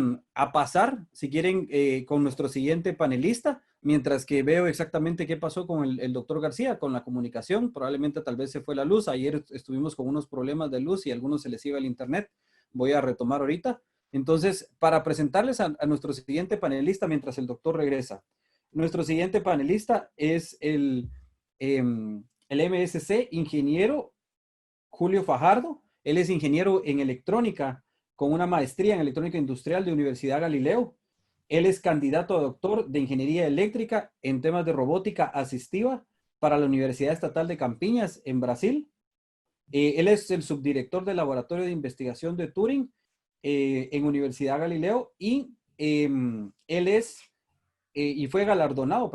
pasar, si quieren, con nuestro siguiente panelista, mientras que veo exactamente qué pasó con el doctor García, con la comunicación. Probablemente tal vez se fue la luz. Ayer estuvimos con unos problemas de luz y a algunos se les iba el internet. Voy a retomar ahorita. Entonces, para presentarles a nuestro siguiente panelista mientras el doctor regresa. Nuestro siguiente panelista es el MSc ingeniero Julio Fajardo. Él es ingeniero en electrónica con una maestría en electrónica industrial de Universidad Galileo. Él es candidato a doctor de ingeniería eléctrica en temas de robótica asistiva para la Universidad Estatal de Campiñas en Brasil. Él es el subdirector del Laboratorio de Investigación de Turing en Universidad Galileo y él es y fue galardonado,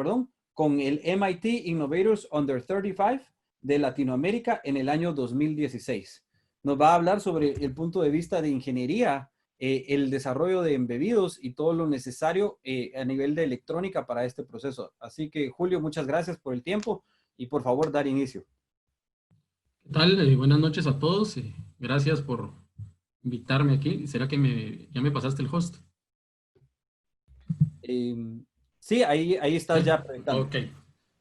con el MIT Innovators Under 35 de Latinoamérica en el año 2016. Nos va a hablar sobre el punto de vista de ingeniería, el desarrollo de embebidos y todo lo necesario a nivel de electrónica para este proceso. Así que, Julio, muchas gracias por el tiempo y por favor dar inicio. ¿Qué tal? Buenas noches a todos. Gracias por invitarme aquí. ¿Será que ya me pasaste el host? Sí, ahí estás ya presentando. Ok.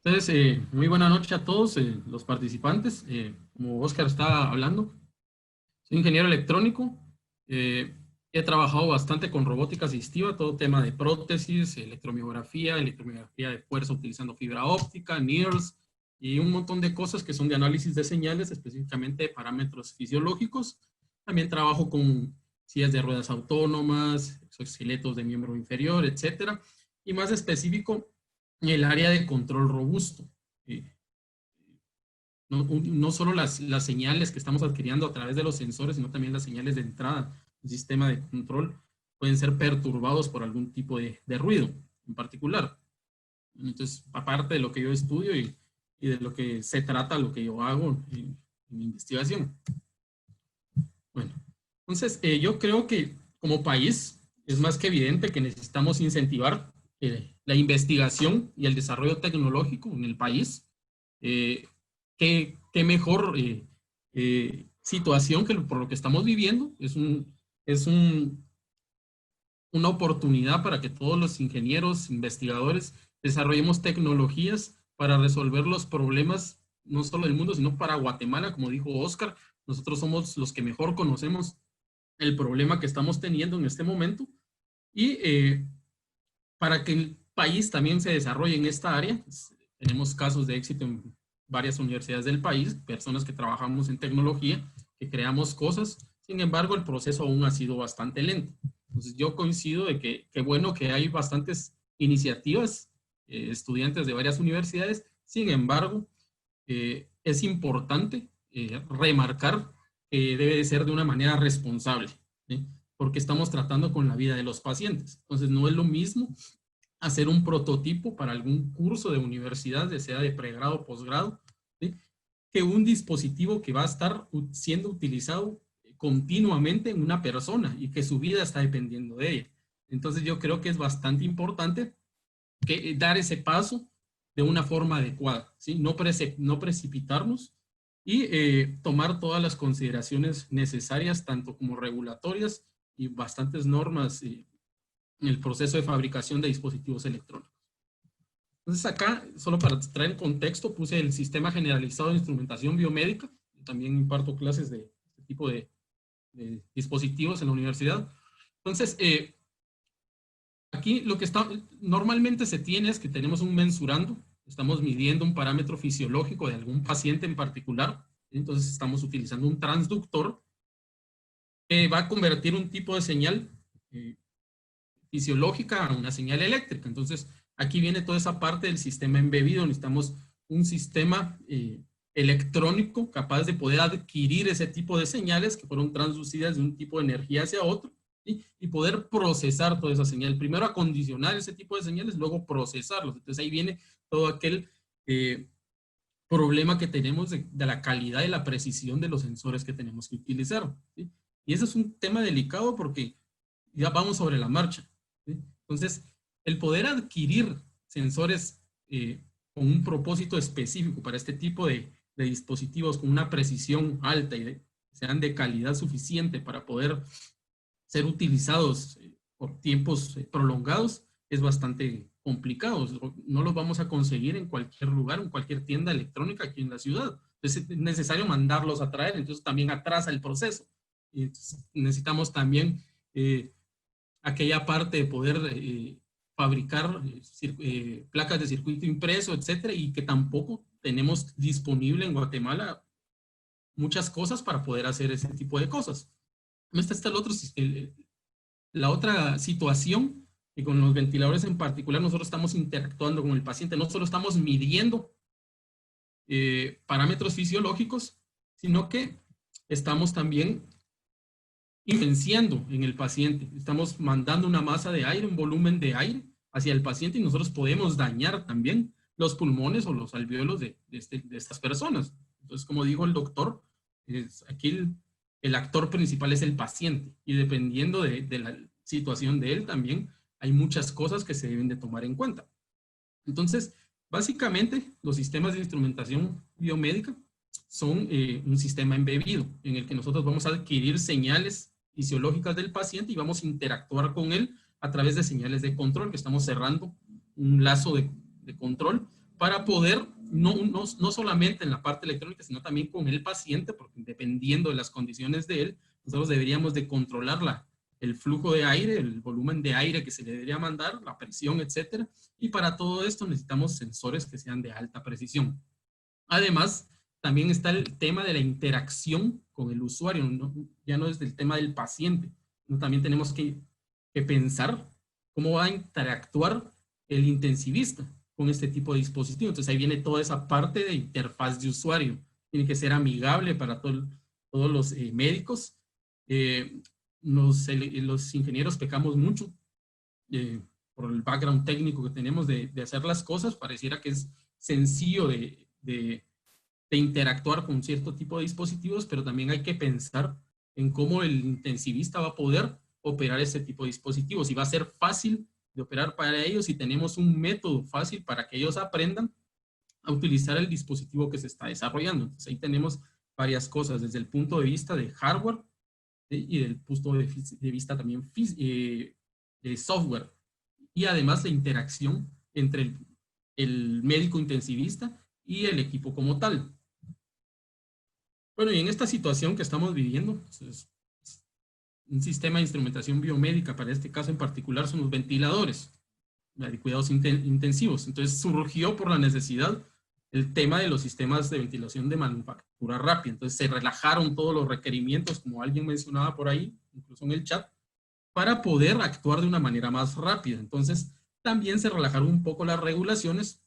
Entonces, muy buena noche a todos los participantes. Como Oscar estaba hablando, soy ingeniero electrónico. He trabajado bastante con robótica asistiva, todo tema de prótesis, electromiografía de fuerza utilizando fibra óptica, NIRS y un montón de cosas que son de análisis de señales, específicamente de parámetros fisiológicos. También trabajo con sillas de ruedas autónomas, exoesqueletos de miembro inferior, etcétera. Y más específico, en el área de control robusto. No solo las señales que estamos adquiriendo a través de los sensores, sino también las señales de entrada del sistema de control pueden ser perturbados por algún tipo de ruido en particular. Entonces, aparte de lo que yo estudio y de lo que se trata, lo que yo hago en mi investigación. Bueno, entonces yo creo que como país es más que evidente que necesitamos incentivar la investigación y el desarrollo tecnológico en el país. Qué mejor situación que por lo que estamos viviendo. Es una oportunidad para que todos los ingenieros, investigadores, desarrollemos tecnologías para resolver los problemas, no solo del mundo, sino para Guatemala, como dijo Oscar. Nosotros somos los que mejor conocemos el problema que estamos teniendo en este momento. Y para que el país también se desarrolle en esta área, tenemos casos de éxito en varias universidades del país, personas que trabajamos en tecnología, que creamos cosas. Sin embargo, el proceso aún ha sido bastante lento. Entonces, yo coincido de que bueno que hay bastantes iniciativas, estudiantes de varias universidades. Sin embargo, es importante remarcar que debe de ser de una manera responsable, ¿sí? Porque estamos tratando con la vida de los pacientes. Entonces, no es lo mismo hacer un prototipo para algún curso de universidad, ya sea de pregrado o posgrado, ¿sí?, que un dispositivo que va a estar siendo utilizado continuamente en una persona y que su vida está dependiendo de ella. Entonces, yo creo que es bastante importante dar ese paso de una forma adecuada, ¿sí? No precipitarnos y tomar todas las consideraciones necesarias, tanto como regulatorias y bastantes normas en el proceso de fabricación de dispositivos electrónicos. Entonces acá, solo para traer contexto, puse el Sistema Generalizado de Instrumentación Biomédica. También imparto clases de este tipo de dispositivos en la universidad. Entonces, aquí lo que normalmente se tiene es que tenemos un mensurando. Estamos midiendo un parámetro fisiológico de algún paciente en particular. Entonces estamos utilizando un transductor que va a convertir un tipo de señal fisiológica a una señal eléctrica. Entonces aquí viene toda esa parte del sistema embebido. Necesitamos un sistema electrónico capaz de poder adquirir ese tipo de señales que fueron transducidas de un tipo de energía hacia otro ¿sí? Y poder procesar toda esa señal. Primero acondicionar ese tipo de señales, luego procesarlos. Entonces ahí viene todo aquel problema que tenemos de la calidad y la precisión de los sensores que tenemos que utilizar, ¿sí? Y ese es un tema delicado porque ya vamos sobre la marcha, ¿sí? Entonces, el poder adquirir sensores con un propósito específico para este tipo de dispositivos con una precisión alta y sean de calidad suficiente para poder ser utilizados por tiempos prolongados es bastante complicado. No los vamos a conseguir en cualquier lugar, en cualquier tienda electrónica aquí en la ciudad. Entonces es necesario mandarlos a traer, entonces también atrasa el proceso. Y necesitamos también aquella parte de poder fabricar placas de circuito impreso, etcétera, y que tampoco tenemos disponible en Guatemala muchas cosas para poder hacer ese tipo de cosas. Esta está la otra situación, y con los ventiladores en particular nosotros estamos interactuando con el paciente, no solo estamos midiendo parámetros fisiológicos, sino que estamos también influenciando en el paciente. Estamos mandando una masa de aire, un volumen de aire hacia el paciente y nosotros podemos dañar también los pulmones o los alvéolos de estas personas. Entonces, como dijo el doctor, aquí el actor principal es el paciente y dependiendo de la situación de él también hay muchas cosas que se deben de tomar en cuenta. Entonces, básicamente, los sistemas de instrumentación biomédica son un sistema embebido en el que nosotros vamos a adquirir señales fisiológicas del paciente y vamos a interactuar con él a través de señales de control, que estamos cerrando un lazo de control para poder, no solamente en la parte electrónica, sino también con el paciente, porque dependiendo de las condiciones de él, nosotros deberíamos de controlar el flujo de aire, el volumen de aire que se le debería mandar, la presión, etcétera. Y para todo esto necesitamos sensores que sean de alta precisión. Además, también está el tema de la interacción con el usuario, ya no es del tema del paciente, sino también tenemos que pensar cómo va a interactuar el intensivista con este tipo de dispositivo. Entonces ahí viene toda esa parte de interfaz de usuario. Tiene que ser amigable para todos los médicos. Los ingenieros pecamos mucho por el background técnico que tenemos de hacer las cosas. Pareciera que es sencillo de interactuar con cierto tipo de dispositivos, pero también hay que pensar en cómo el intensivista va a poder operar ese tipo de dispositivos y va a ser fácil de operar para ellos y tenemos un método fácil para que ellos aprendan a utilizar el dispositivo que se está desarrollando. Entonces ahí tenemos varias cosas desde el punto de vista de hardware y del punto de vista también de software y además la interacción entre el médico intensivista y el equipo como tal. Bueno, y en esta situación que estamos viviendo, pues, un sistema de instrumentación biomédica, para este caso en particular, son los ventiladores de cuidados intensivos. Entonces surgió por la necesidad el tema de los sistemas de ventilación de manufactura rápida. Entonces se relajaron todos los requerimientos, como alguien mencionaba por ahí, incluso en el chat, para poder actuar de una manera más rápida. Entonces también se relajaron un poco las regulaciones.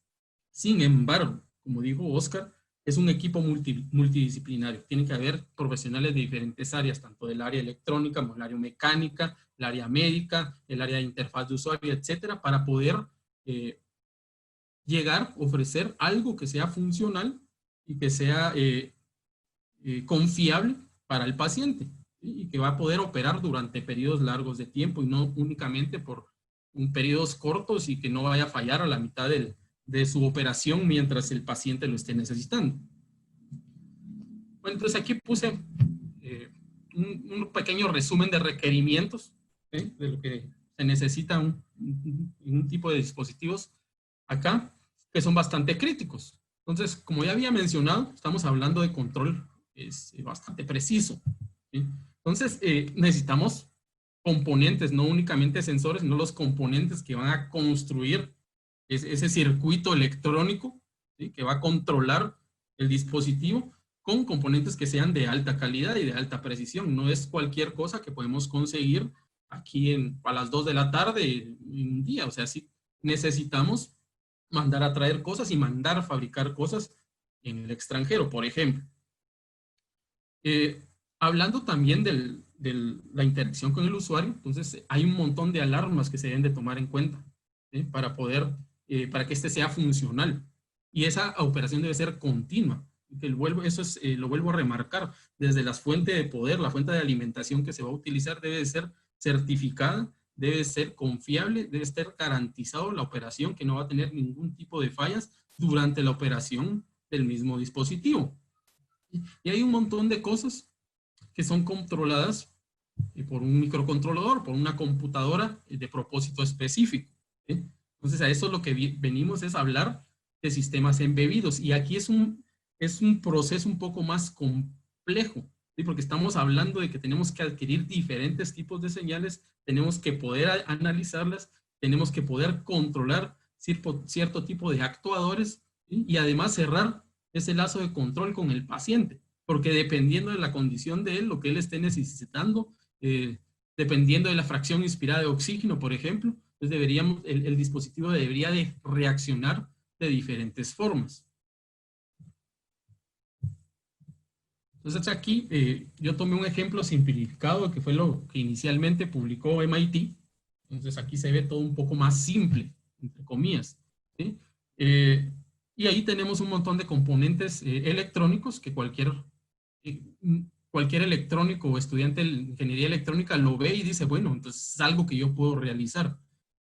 Sin embargo, como dijo Oscar, es un equipo multidisciplinario. Tiene que haber profesionales de diferentes áreas, tanto del área electrónica como el área mecánica, el área médica, el área de interfaz de usuario, etcétera, para poder llegar a ofrecer algo que sea funcional y que sea confiable para el paciente, ¿sí? Y que va a poder operar durante periodos largos de tiempo y no únicamente por periodos cortos y que no vaya a fallar a la mitad de su operación mientras el paciente lo esté necesitando. Bueno, entonces aquí puse un pequeño resumen de requerimientos, ¿sí? De lo que se necesita en un tipo de dispositivos acá, que son bastante críticos. Entonces, como ya había mencionado, estamos hablando de control bastante preciso, ¿sí? Entonces, necesitamos componentes, no únicamente sensores, sino los componentes que van a construir ese circuito electrónico, ¿sí? Que va a controlar el dispositivo con componentes que sean de alta calidad y de alta precisión. No es cualquier cosa que podemos conseguir aquí a las 2 de la tarde en un día. O sea, sí necesitamos mandar a traer cosas y mandar a fabricar cosas en el extranjero, por ejemplo. Hablando también la interacción con el usuario, entonces hay un montón de alarmas que se deben de tomar en cuenta, ¿sí? Para que este sea funcional. Y esa operación debe ser continua. Eso lo vuelvo a remarcar. Desde la fuente de poder, la fuente de alimentación que se va a utilizar debe de ser certificada, debe ser confiable, debe estar garantizado la operación, que no va a tener ningún tipo de fallas durante la operación del mismo dispositivo. Y hay un montón de cosas que son controladas por un microcontrolador, por una computadora de propósito específico, ¿sí? Entonces a eso lo que venimos es hablar de sistemas embebidos, y aquí es un proceso un poco más complejo, ¿sí? Porque estamos hablando de que tenemos que adquirir diferentes tipos de señales, tenemos que poder analizarlas, tenemos que poder controlar cierto tipo de actuadores, ¿sí? Y además cerrar ese lazo de control con el paciente, porque dependiendo de la condición de él, lo que él esté necesitando, dependiendo de la fracción inspirada de oxígeno, por ejemplo, pues el dispositivo debería de reaccionar de diferentes formas. Entonces aquí yo tomé un ejemplo simplificado que fue lo que inicialmente publicó MIT. Entonces aquí se ve todo un poco más simple, entre comillas, ¿sí? Y ahí tenemos un montón de componentes electrónicos que cualquier electrónico o estudiante de ingeniería electrónica lo ve y dice, bueno, entonces es algo que yo puedo realizar.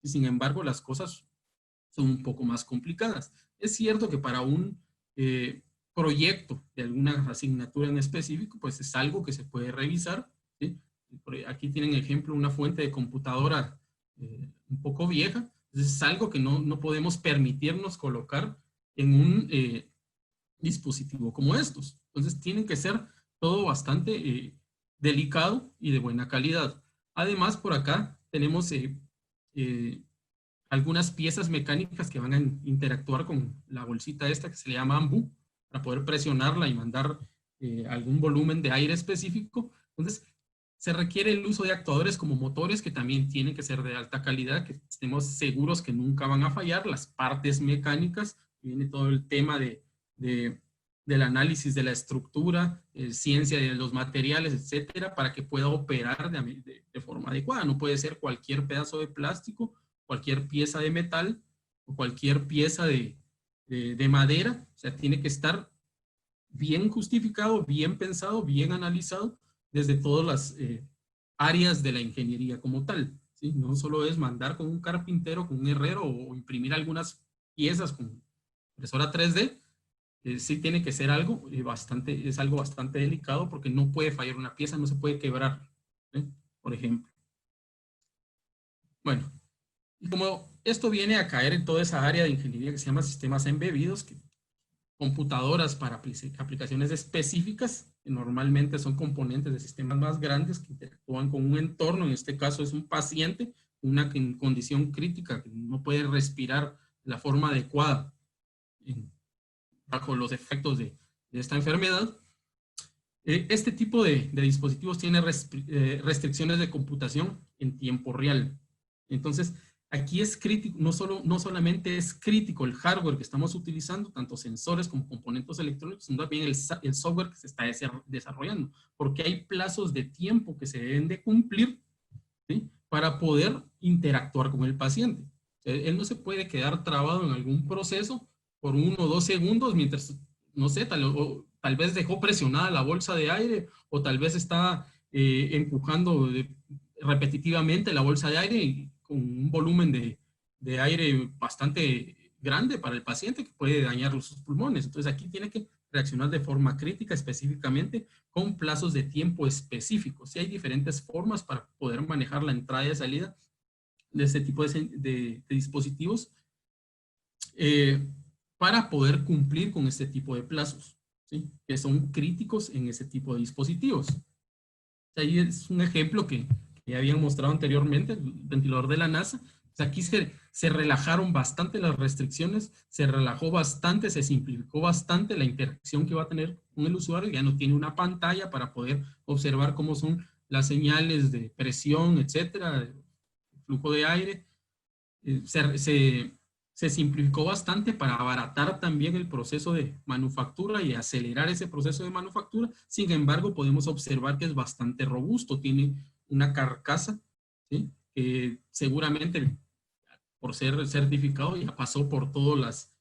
Y sin embargo, las cosas son un poco más complicadas. Es cierto que para un proyecto de alguna asignatura en específico, pues es algo que se puede revisar, ¿sí? Aquí tienen ejemplo una fuente de computadora un poco vieja. Entonces es algo que no podemos permitirnos colocar en un dispositivo como estos. Entonces tienen que ser todo bastante delicado y de buena calidad. Además, por acá tenemos algunas piezas mecánicas que van a interactuar con la bolsita esta que se le llama AMBU, para poder presionarla y mandar algún volumen de aire específico. Entonces, se requiere el uso de actuadores como motores, que también tienen que ser de alta calidad, que estemos seguros que nunca van a fallar. Las partes mecánicas, viene todo el tema del análisis de la estructura, ciencia de los materiales, etcétera, para que pueda operar de forma adecuada. No puede ser cualquier pedazo de plástico, cualquier pieza de metal o cualquier pieza de madera. O sea, tiene que estar bien justificado, bien pensado, bien analizado desde todas las áreas de la ingeniería como tal, ¿sí? No solo es mandar con un carpintero, con un herrero o imprimir algunas piezas con impresora 3D. Sí tiene que ser algo es algo bastante delicado, porque no puede fallar una pieza, no se puede quebrar, ¿sí? Por ejemplo. Bueno, y como esto viene a caer en toda esa área de ingeniería que se llama sistemas embebidos, computadoras para aplicaciones específicas, que normalmente son componentes de sistemas más grandes que interactúan con un entorno. En este caso es un paciente, una condición crítica, que no puede respirar de la forma adecuada bajo los efectos de esta enfermedad. Este tipo de dispositivos tiene restricciones de computación en tiempo real. Entonces, aquí es crítico, no solamente es crítico el hardware que estamos utilizando, tanto sensores como componentes electrónicos, sino también el software que se está desarrollando, porque hay plazos de tiempo que se deben de cumplir, ¿sí? Para poder interactuar con el paciente. Él no se puede quedar trabado en algún proceso por 1 o 2 segundos mientras, no sé, tal vez dejó presionada la bolsa de aire, o tal vez está empujando repetitivamente la bolsa de aire y con un volumen de aire bastante grande para el paciente, que puede dañar sus pulmones. Entonces aquí tiene que reaccionar de forma crítica, específicamente con plazos de tiempo específicos. Y hay diferentes formas para poder manejar la entrada y salida de este tipo de dispositivos para poder cumplir con este tipo de plazos, ¿sí? Que son críticos en ese tipo de dispositivos. Ahí es un ejemplo que ya habían mostrado anteriormente, el ventilador de la NASA. O sea, aquí se relajaron bastante las restricciones, se relajó bastante, se simplificó bastante la interacción que va a tener con el usuario. Ya no tiene una pantalla para poder observar cómo son las señales de presión, etcétera, flujo de aire. se simplificó bastante para abaratar también el proceso de manufactura y acelerar ese proceso de manufactura. Sin embargo, podemos observar que es bastante robusto, tiene una carcasa, ¿sí? Que seguramente por ser certificado ya pasó por todas las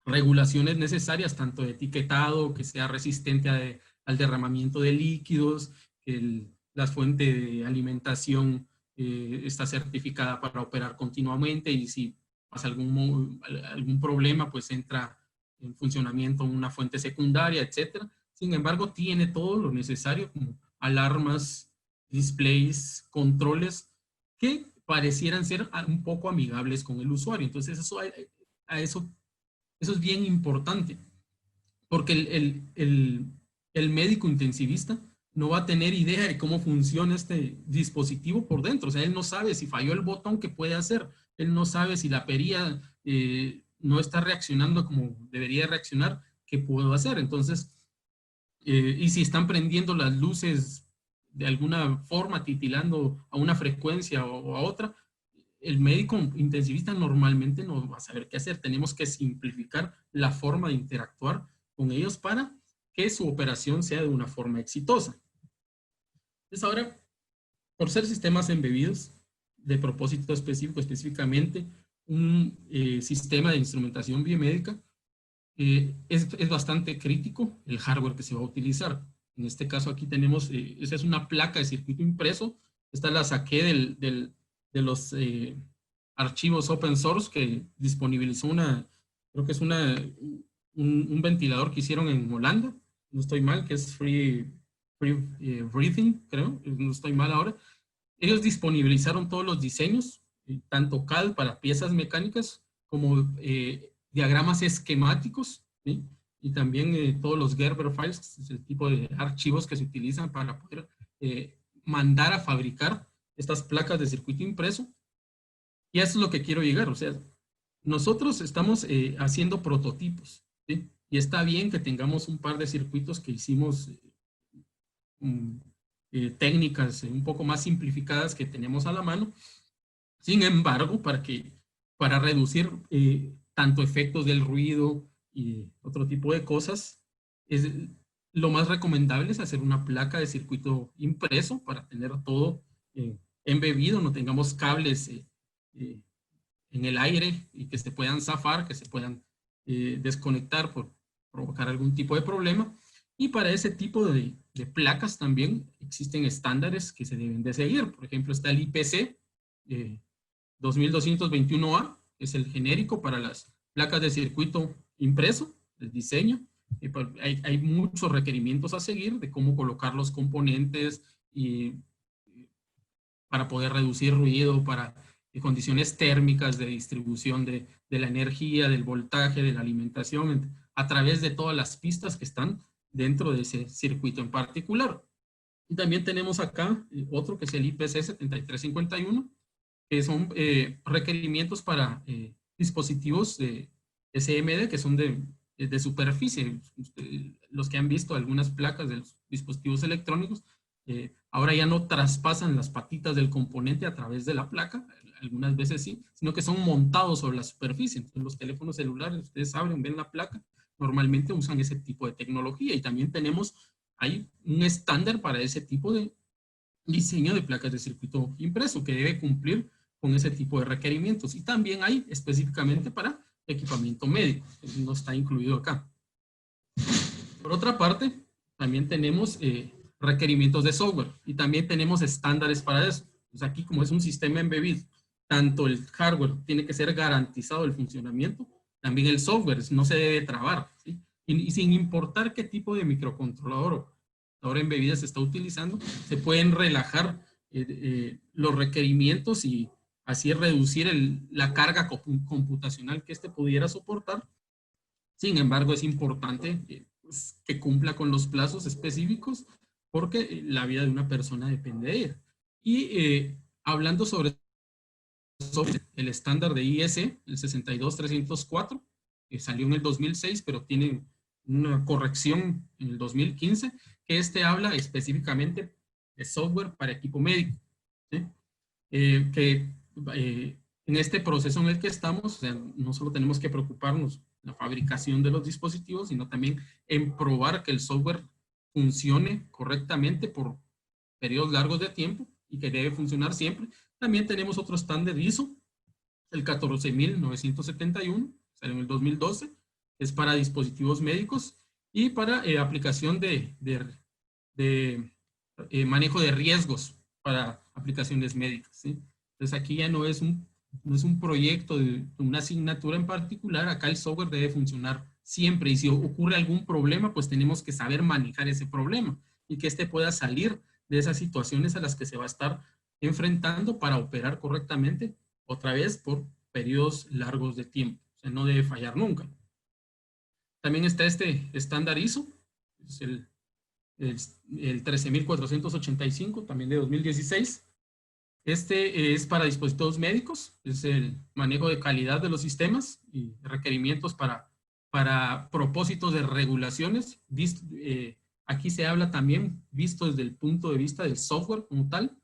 regulaciones necesarias, tanto de etiquetado, que sea resistente al derramamiento de líquidos, que la fuente de alimentación está certificada para operar continuamente, y si pasa algún problema, pues entra en funcionamiento una fuente secundaria, etcétera. Sin embargo, tiene todo lo necesario, como alarmas, displays, controles, que parecieran ser un poco amigables con el usuario. Entonces, eso es bien importante, porque el médico intensivista no va a tener idea de cómo funciona este dispositivo por dentro. O sea, él no sabe si falló el botón, ¿qué puede hacer? Él no sabe si la perilla no está reaccionando como debería reaccionar, ¿qué puedo hacer? Entonces, y si están prendiendo las luces de alguna forma, titilando a una frecuencia o a otra, el médico intensivista normalmente no va a saber qué hacer. Tenemos que simplificar la forma de interactuar con ellos para que su operación sea de una forma exitosa. Entonces ahora, por ser sistemas embebidos de propósito específico, específicamente un sistema de instrumentación biomédica, es bastante crítico el hardware que se va a utilizar. En este caso aquí tenemos, esa es una placa de circuito impreso. Esta la saqué de los archivos open source que disponibilizó creo que es un ventilador que hicieron en Holanda, no estoy mal, que es Free Breathing, creo, no estoy mal ahora. Ellos disponibilizaron todos los diseños, tanto CAD para piezas mecánicas como diagramas esquemáticos, ¿sí? Y también todos los Gerber files, que es el tipo de archivos que se utilizan para poder mandar a fabricar estas placas de circuito impreso. Y eso es lo que quiero llegar. O sea, nosotros estamos haciendo prototipos, ¿sí? Y está bien que tengamos un par de circuitos que hicimos, técnicas un poco más simplificadas que tenemos a la mano. Sin embargo, para reducir tanto efectos del ruido y otro tipo de cosas, lo más recomendable es hacer una placa de circuito impreso para tener todo embebido, no tengamos cables en el aire y que se puedan zafar, que se puedan desconectar por provocar algún tipo de problema. Y para ese tipo de placas también existen estándares que se deben de seguir. Por ejemplo, está el IPC 2221A, que es el genérico para las placas de circuito impreso, el diseño. Hay muchos requerimientos a seguir de cómo colocar los componentes y para poder reducir ruido, para condiciones térmicas de distribución de la energía, del voltaje, de la alimentación, a través de todas las pistas que están dentro de ese circuito en particular. Y también tenemos acá otro que es el IPC 7351, que son requerimientos para dispositivos de SMD, que son de superficie. Los que han visto algunas placas de los dispositivos electrónicos, ahora ya no traspasan las patitas del componente a través de la placa, algunas veces sí, sino que son montados sobre la superficie. Entonces los teléfonos celulares, ustedes abren, ven la placa, normalmente usan ese tipo de tecnología. Y también hay un estándar para ese tipo de diseño de placas de circuito impreso que debe cumplir con ese tipo de requerimientos. Y también hay específicamente para equipamiento médico, no está incluido acá. Por otra parte, también tenemos requerimientos de software y también tenemos estándares para eso. Pues aquí, como es un sistema embebido, tanto el hardware tiene que ser garantizado el funcionamiento, también el software no se debe trabar, ¿sí? Y sin importar qué tipo de microcontrolador ahora embebida se está utilizando, se pueden relajar los requerimientos y así reducir la carga computacional que pudiera soportar. Sin embargo, es importante pues, que cumpla con los plazos específicos, porque la vida de una persona depende de ella. Y hablando sobre el estándar de IEC, el 62304, que salió en el 2006, pero tiene una corrección en el 2015, que habla específicamente de software para equipo médico, ¿sí? Que en este proceso en el que estamos, o sea, no solo tenemos que preocuparnos en la fabricación de los dispositivos, sino también en probar que el software funcione correctamente por periodos largos de tiempo y que debe funcionar siempre. También tenemos otro estándar ISO, el 14971, salió en el 2012, es para dispositivos médicos y para aplicación de manejo de riesgos para aplicaciones médicas, ¿sí? Entonces aquí ya no es un proyecto de una asignatura en particular, acá el software debe funcionar siempre y si ocurre algún problema, pues tenemos que saber manejar ese problema y que este pueda salir de esas situaciones a las que se va a estar enfrentando para operar correctamente, otra vez por periodos largos de tiempo. O sea, no debe fallar nunca. También está este estándar ISO, es el 13485, también de 2016. Este es para dispositivos médicos, es el manejo de calidad de los sistemas y requerimientos para propósitos de regulaciones. Aquí se habla también visto desde el punto de vista del software como tal.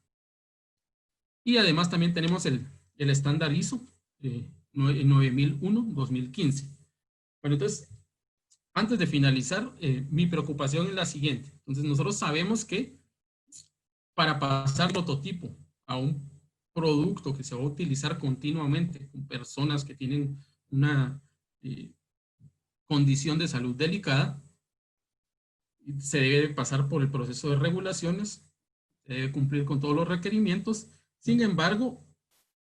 Y además también tenemos el estándar ISO 9001-2015. Bueno, entonces, antes de finalizar, mi preocupación es la siguiente. Entonces, nosotros sabemos que para pasar prototipo a un producto que se va a utilizar continuamente con personas que tienen una condición de salud delicada, se debe pasar por el proceso de regulaciones, se debe cumplir con todos los requerimientos. Sin embargo,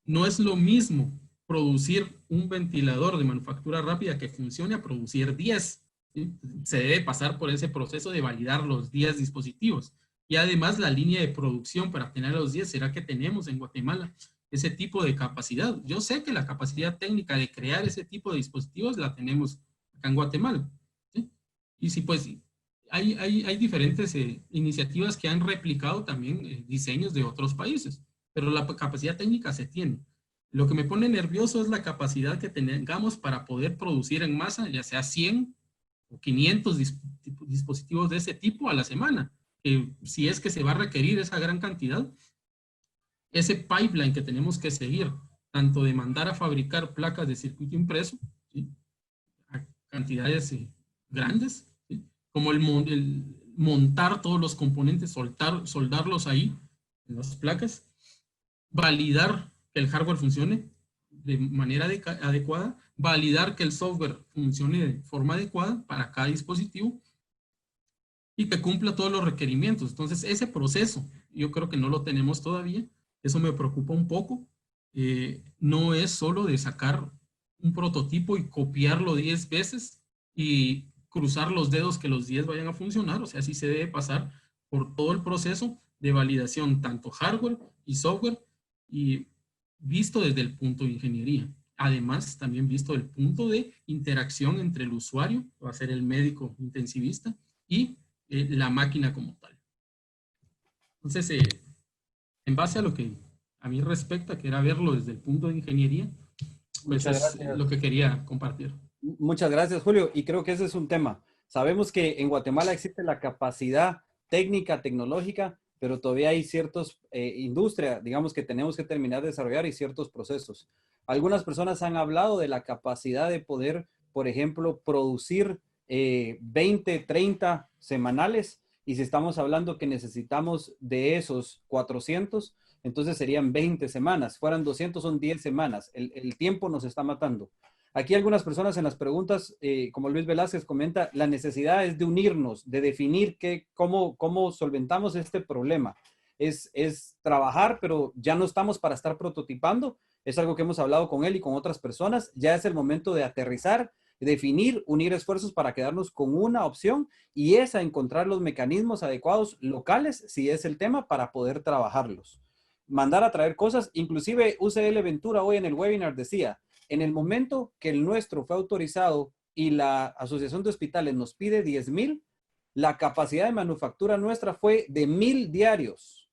no es lo mismo producir un ventilador de manufactura rápida que funcione a producir 10. ¿Sí? Se debe pasar por ese proceso de validar los 10 dispositivos. Y además la línea de producción para tener los 10, ¿será que tenemos en Guatemala ese tipo de capacidad? Yo sé que la capacidad técnica de crear ese tipo de dispositivos la tenemos acá en Guatemala. ¿Sí? Y si pues hay diferentes iniciativas que han replicado también diseños de otros países, pero la capacidad técnica se tiene. Lo que me pone nervioso es la capacidad que tengamos para poder producir en masa, ya sea 100 o 500 dispositivos de ese tipo a la semana. Si es que se va a requerir esa gran cantidad, ese pipeline que tenemos que seguir, tanto de mandar a fabricar placas de circuito impreso, ¿sí?, a cantidades grandes, ¿sí?, como el montar todos los componentes, soldarlos ahí en las placas, validar que el hardware funcione de manera adecuada, validar que el software funcione de forma adecuada para cada dispositivo y que cumpla todos los requerimientos. Entonces, ese proceso, yo creo que no lo tenemos todavía. Eso me preocupa un poco. No es solo de sacar un prototipo y copiarlo 10 veces y cruzar los dedos que los 10 vayan a funcionar. O sea, sí se debe pasar por todo el proceso de validación, tanto hardware y software, y visto desde el punto de ingeniería. Además, también visto el punto de interacción entre el usuario, que va a ser el médico intensivista, y la máquina como tal. Entonces, en base a lo que a mí respecta, que era verlo desde el punto de ingeniería, pues es lo que quería compartir. Muchas gracias, Julio. Y creo que ese es un tema. Sabemos que en Guatemala existe la capacidad técnica, tecnológica, pero todavía hay ciertas industrias, digamos, que tenemos que terminar de desarrollar y ciertos procesos. Algunas personas han hablado de la capacidad de poder, por ejemplo, producir 20, 30 semanales, y si estamos hablando que necesitamos de esos 400, entonces serían 20 semanas. Fueran 200, son 10 semanas. El tiempo nos está matando. Aquí algunas personas en las preguntas, como Luis Velázquez comenta, la necesidad es de unirnos, de definir cómo solventamos este problema. Es trabajar, pero ya no estamos para estar prototipando. Es algo que hemos hablado con él y con otras personas. Ya es el momento de aterrizar, definir, unir esfuerzos para quedarnos con una opción, y es a encontrar los mecanismos adecuados locales, si es el tema, para poder trabajarlos. Mandar a traer cosas, inclusive UCL Ventura hoy en el webinar decía, en el momento que el nuestro fue autorizado y la Asociación de Hospitales nos pide 10,000, la capacidad de manufactura nuestra fue de 1,000 diarios.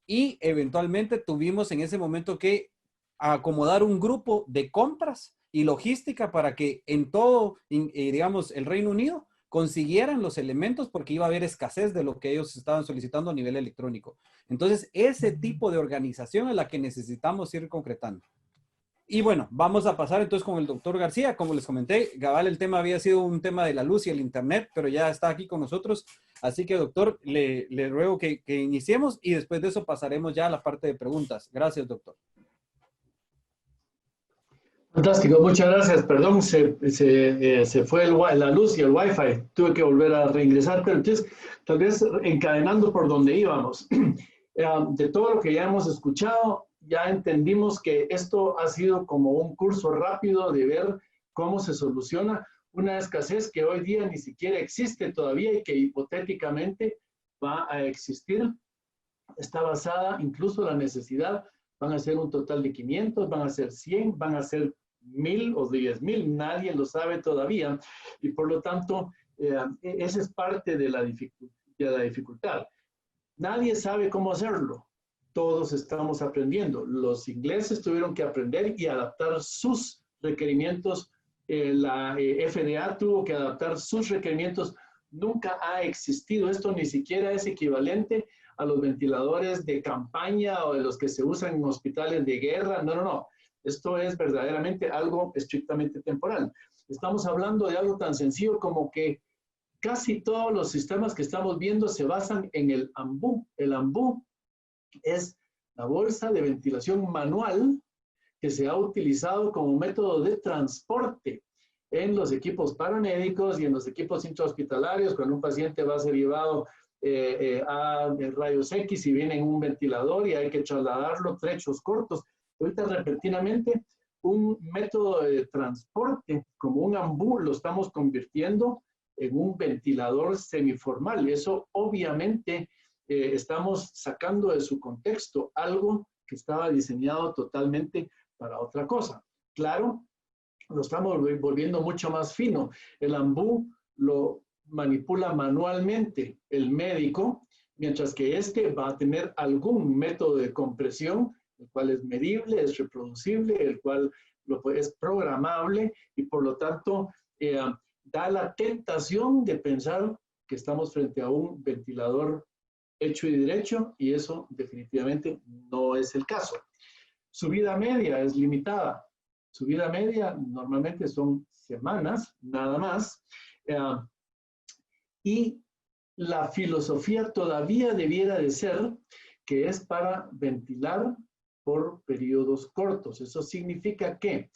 Y eventualmente tuvimos en ese momento que acomodar un grupo de compras y logística para que en todo, digamos, el Reino Unido consiguieran los elementos, porque iba a haber escasez de lo que ellos estaban solicitando a nivel electrónico. Entonces, ese tipo de organización es la que necesitamos ir concretando. Y bueno, vamos a pasar entonces con el doctor García. Como les comenté, Gabal, el tema había sido un tema de la luz y el internet, pero ya está aquí con nosotros. Así que, doctor, le ruego que iniciemos y después de eso pasaremos ya a la parte de preguntas. Gracias, doctor. Fantástico, muchas gracias. Perdón, se fue la luz y el Wi-Fi. Tuve que volver a reingresar, pero entonces, tal vez encadenando por donde íbamos. De todo lo que ya hemos escuchado, ya entendimos que esto ha sido como un curso rápido de ver cómo se soluciona una escasez que hoy día ni siquiera existe todavía y que hipotéticamente va a existir. Está basada incluso la necesidad. Van a ser un total de 500, van a ser 100, van a ser 1000 o 10,000, nadie lo sabe todavía. Y por lo tanto, esa es parte de la dificultad. Nadie sabe cómo hacerlo. Todos estamos aprendiendo. Los ingleses tuvieron que aprender y adaptar sus requerimientos. La FDA tuvo que adaptar sus requerimientos. Nunca ha existido esto, ni siquiera es equivalente a los ventiladores de campaña o de los que se usan en hospitales de guerra. No, no, no. Esto es verdaderamente algo estrictamente temporal. Estamos hablando de algo tan sencillo como que casi todos los sistemas que estamos viendo se basan en el AMBU. El AMBU es la bolsa de ventilación manual que se ha utilizado como método de transporte en los equipos paramédicos y en los equipos intrahospitalarios, cuando un paciente va a ser llevado a rayos X y viene en un ventilador y hay que trasladarlo trechos cortos. Ahorita repentinamente un método de transporte como un AMBU lo estamos convirtiendo en un ventilador semiformal. Eso obviamente estamos sacando de su contexto algo que estaba diseñado totalmente para otra cosa. Claro, lo estamos volviendo mucho más fino. El AMBU lo manipula manualmente el médico, mientras que este va a tener algún método de compresión, el cual es medible, es reproducible, el cual es programable y por lo tanto da la tentación de pensar que estamos frente a un ventilador hecho y derecho y eso definitivamente no es el caso. Su vida media es limitada. Su vida media normalmente son semanas, nada más. Y la filosofía todavía debiera de ser que es para ventilar por periodos cortos. Eso significa que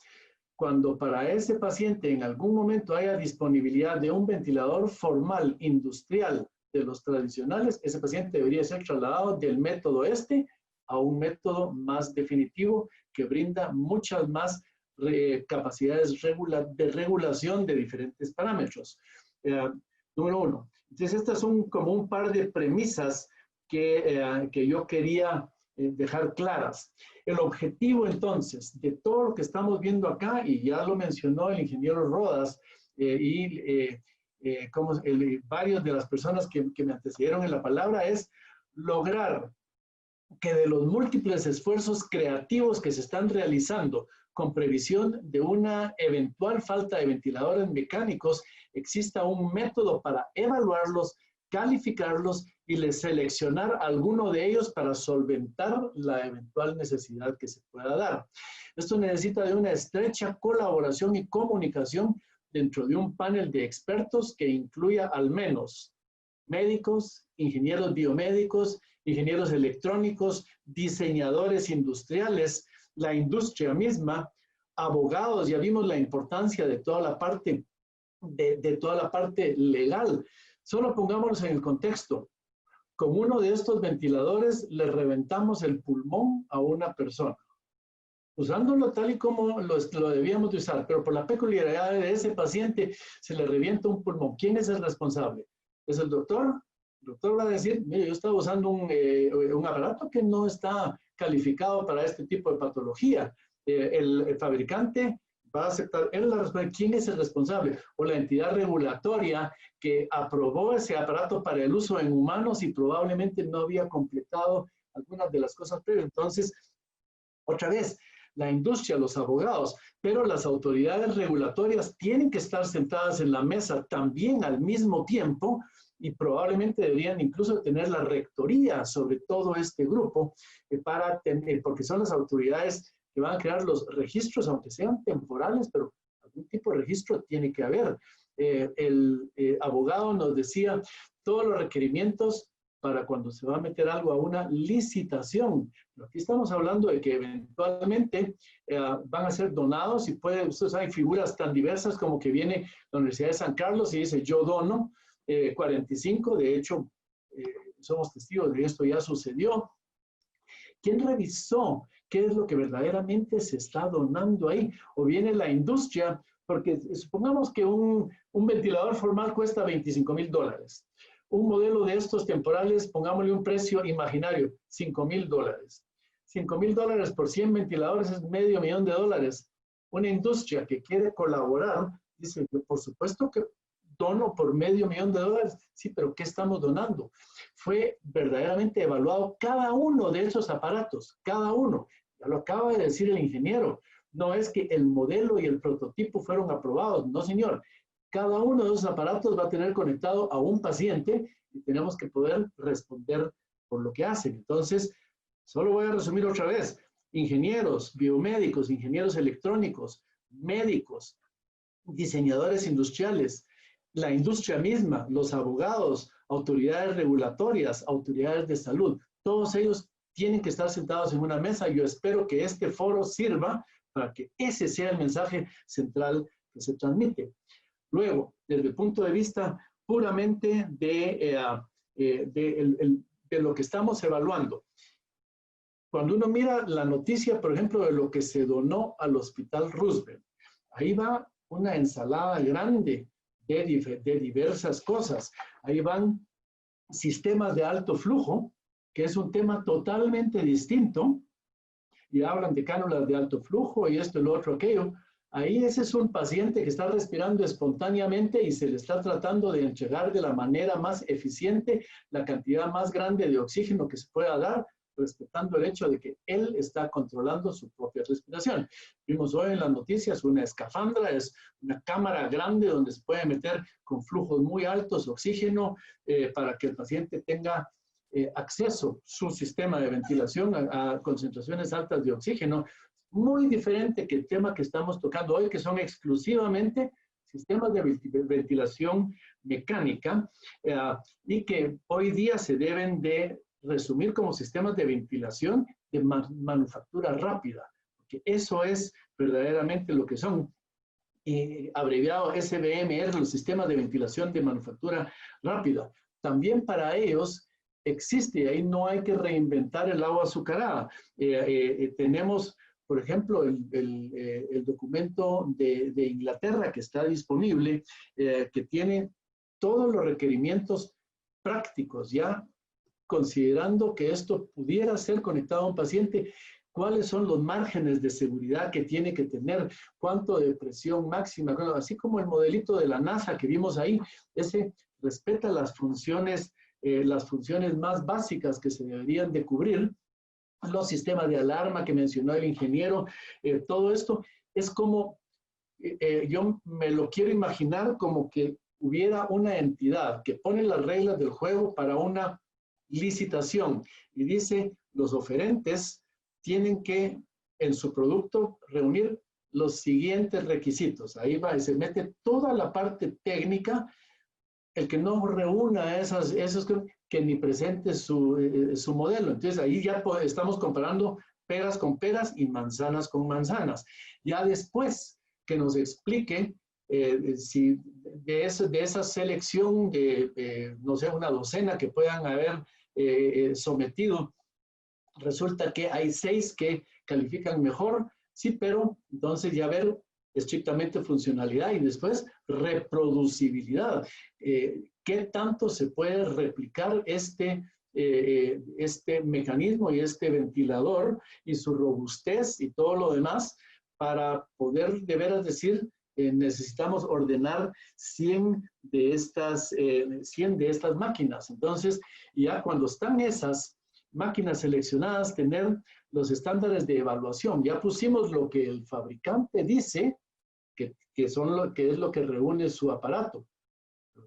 cuando para ese paciente en algún momento haya disponibilidad de un ventilador formal industrial de los tradicionales, ese paciente debería ser trasladado del método a un método más definitivo que brinda muchas más capacidades de regulación de diferentes parámetros. Número uno. Entonces, estas son como un par de premisas que yo quería dejar claras. El objetivo, entonces, de todo lo que estamos viendo acá, y ya lo mencionó el ingeniero Rodas varios de las personas que me antecedieron en la palabra, es lograr que de los múltiples esfuerzos creativos que se están realizando con previsión de una eventual falta de ventiladores mecánicos, exista un método para evaluarlos, calificarlos y seleccionar alguno de ellos para solventar la eventual necesidad que se pueda dar. Esto necesita de una estrecha colaboración y comunicación dentro de un panel de expertos que incluya al menos médicos, ingenieros biomédicos, ingenieros electrónicos, diseñadores industriales, la industria misma, abogados. Ya vimos la importancia de toda la parte de toda la parte legal. Solo pongámonos en el contexto. Con uno de estos ventiladores le reventamos el pulmón a una persona, usándolo tal y como lo debíamos de usar, pero por la peculiaridad de ese paciente se le revienta un pulmón. ¿Quién es el responsable? ¿Es el doctor? El doctor va a decir, mire, yo estaba usando un aparato que no está calificado para este tipo de patología. El fabricante va a aceptar, ¿quién es el responsable? O la entidad regulatoria que aprobó ese aparato para el uso en humanos y probablemente no había completado algunas de las cosas previas. Entonces, otra vez, la industria, los abogados, pero las autoridades regulatorias tienen que estar sentadas en la mesa también al mismo tiempo y probablemente deberían incluso tener la rectoría sobre todo este grupo porque son las autoridades que van a crear los registros, aunque sean temporales, pero algún tipo de registro tiene que haber. El abogado nos decía todos los requerimientos para cuando se va a meter algo a una licitación. Pero aquí estamos hablando de que eventualmente van a ser donados y ustedes hay figuras tan diversas como que viene la Universidad de San Carlos y dice yo dono 45, de hecho somos testigos de esto, ya sucedió. ¿Quién revisó qué es lo que verdaderamente se está donando ahí? O viene la industria, porque supongamos que un ventilador formal cuesta $25,000. Un modelo de estos temporales, pongámosle un precio imaginario, $5,000. $5,000 por 100 ventiladores es $500,000. Una industria que quiere colaborar, dice, por supuesto que dono por $500,000. Sí, pero ¿qué estamos donando? Fue verdaderamente evaluado cada uno de esos aparatos, cada uno. Ya lo acaba de decir el ingeniero. No es que el modelo y el prototipo fueron aprobados, no señor. Cada uno de esos aparatos va a tener conectado a un paciente y tenemos que poder responder por lo que hacen. Entonces, solo voy a resumir otra vez. Ingenieros, biomédicos, ingenieros electrónicos, médicos, diseñadores industriales, la industria misma, los abogados, autoridades regulatorias, autoridades de salud, todos ellos tienen que estar sentados en una mesa. Yo espero que este foro sirva para que ese sea el mensaje central que se transmite. Luego, desde el punto de vista puramente de lo que estamos evaluando, cuando uno mira la noticia, por ejemplo, de lo que se donó al Hospital Roosevelt, ahí va una ensalada grande de diversas cosas. Ahí van sistemas de alto flujo, que es un tema totalmente distinto, y hablan de cánulas de alto flujo y esto, lo otro, aquello. Ahí ese es un paciente que está respirando espontáneamente y se le está tratando de entregar de la manera más eficiente la cantidad más grande de oxígeno que se pueda dar, respetando el hecho de que él está controlando su propia respiración. Vimos hoy en las noticias una escafandra, es una cámara grande donde se puede meter con flujos muy altos oxígeno para que el paciente tenga acceso su sistema de ventilación a concentraciones altas de oxígeno. Muy diferente que el tema que estamos tocando hoy, que son exclusivamente sistemas de ventilación mecánica y que hoy día se deben de resumir como sistemas de ventilación de manufactura rápida, porque eso es verdaderamente lo que son, abreviado SBMR, los sistemas de ventilación de manufactura rápida. También para ellos existe, ahí no hay que reinventar el agua azucarada. Tenemos, por ejemplo, el documento de Inglaterra que está disponible, que tiene todos los requerimientos prácticos, ya considerando que esto pudiera ser conectado a un paciente, cuáles son los márgenes de seguridad que tiene que tener, cuánto de presión máxima, así como el modelito de la NASA que vimos ahí, ese respeta las funciones más básicas que se deberían de cubrir, los sistemas de alarma que mencionó el ingeniero, todo esto es como, yo me lo quiero imaginar como que hubiera una entidad que pone las reglas del juego para una licitación y dice, los oferentes tienen que en su producto reunir los siguientes requisitos. Ahí va y se mete toda la parte técnica. El que no reúna esos que ni presente su modelo. Entonces ahí ya estamos comparando peras con peras y manzanas con manzanas. Ya después que nos explique si de esa selección de, no sé, una docena que puedan haber sometido, resulta que hay 6 que califican mejor, sí, pero entonces ya ver estrictamente funcionalidad y después reproducibilidad. ¿Qué tanto se puede replicar este mecanismo y este ventilador y su robustez y todo lo demás para poder de veras decir necesitamos ordenar 100 de estas máquinas? Entonces, ya cuando están esas máquinas seleccionadas, tener los estándares de evaluación. Ya pusimos lo que el fabricante dice que es lo que reúne su aparato.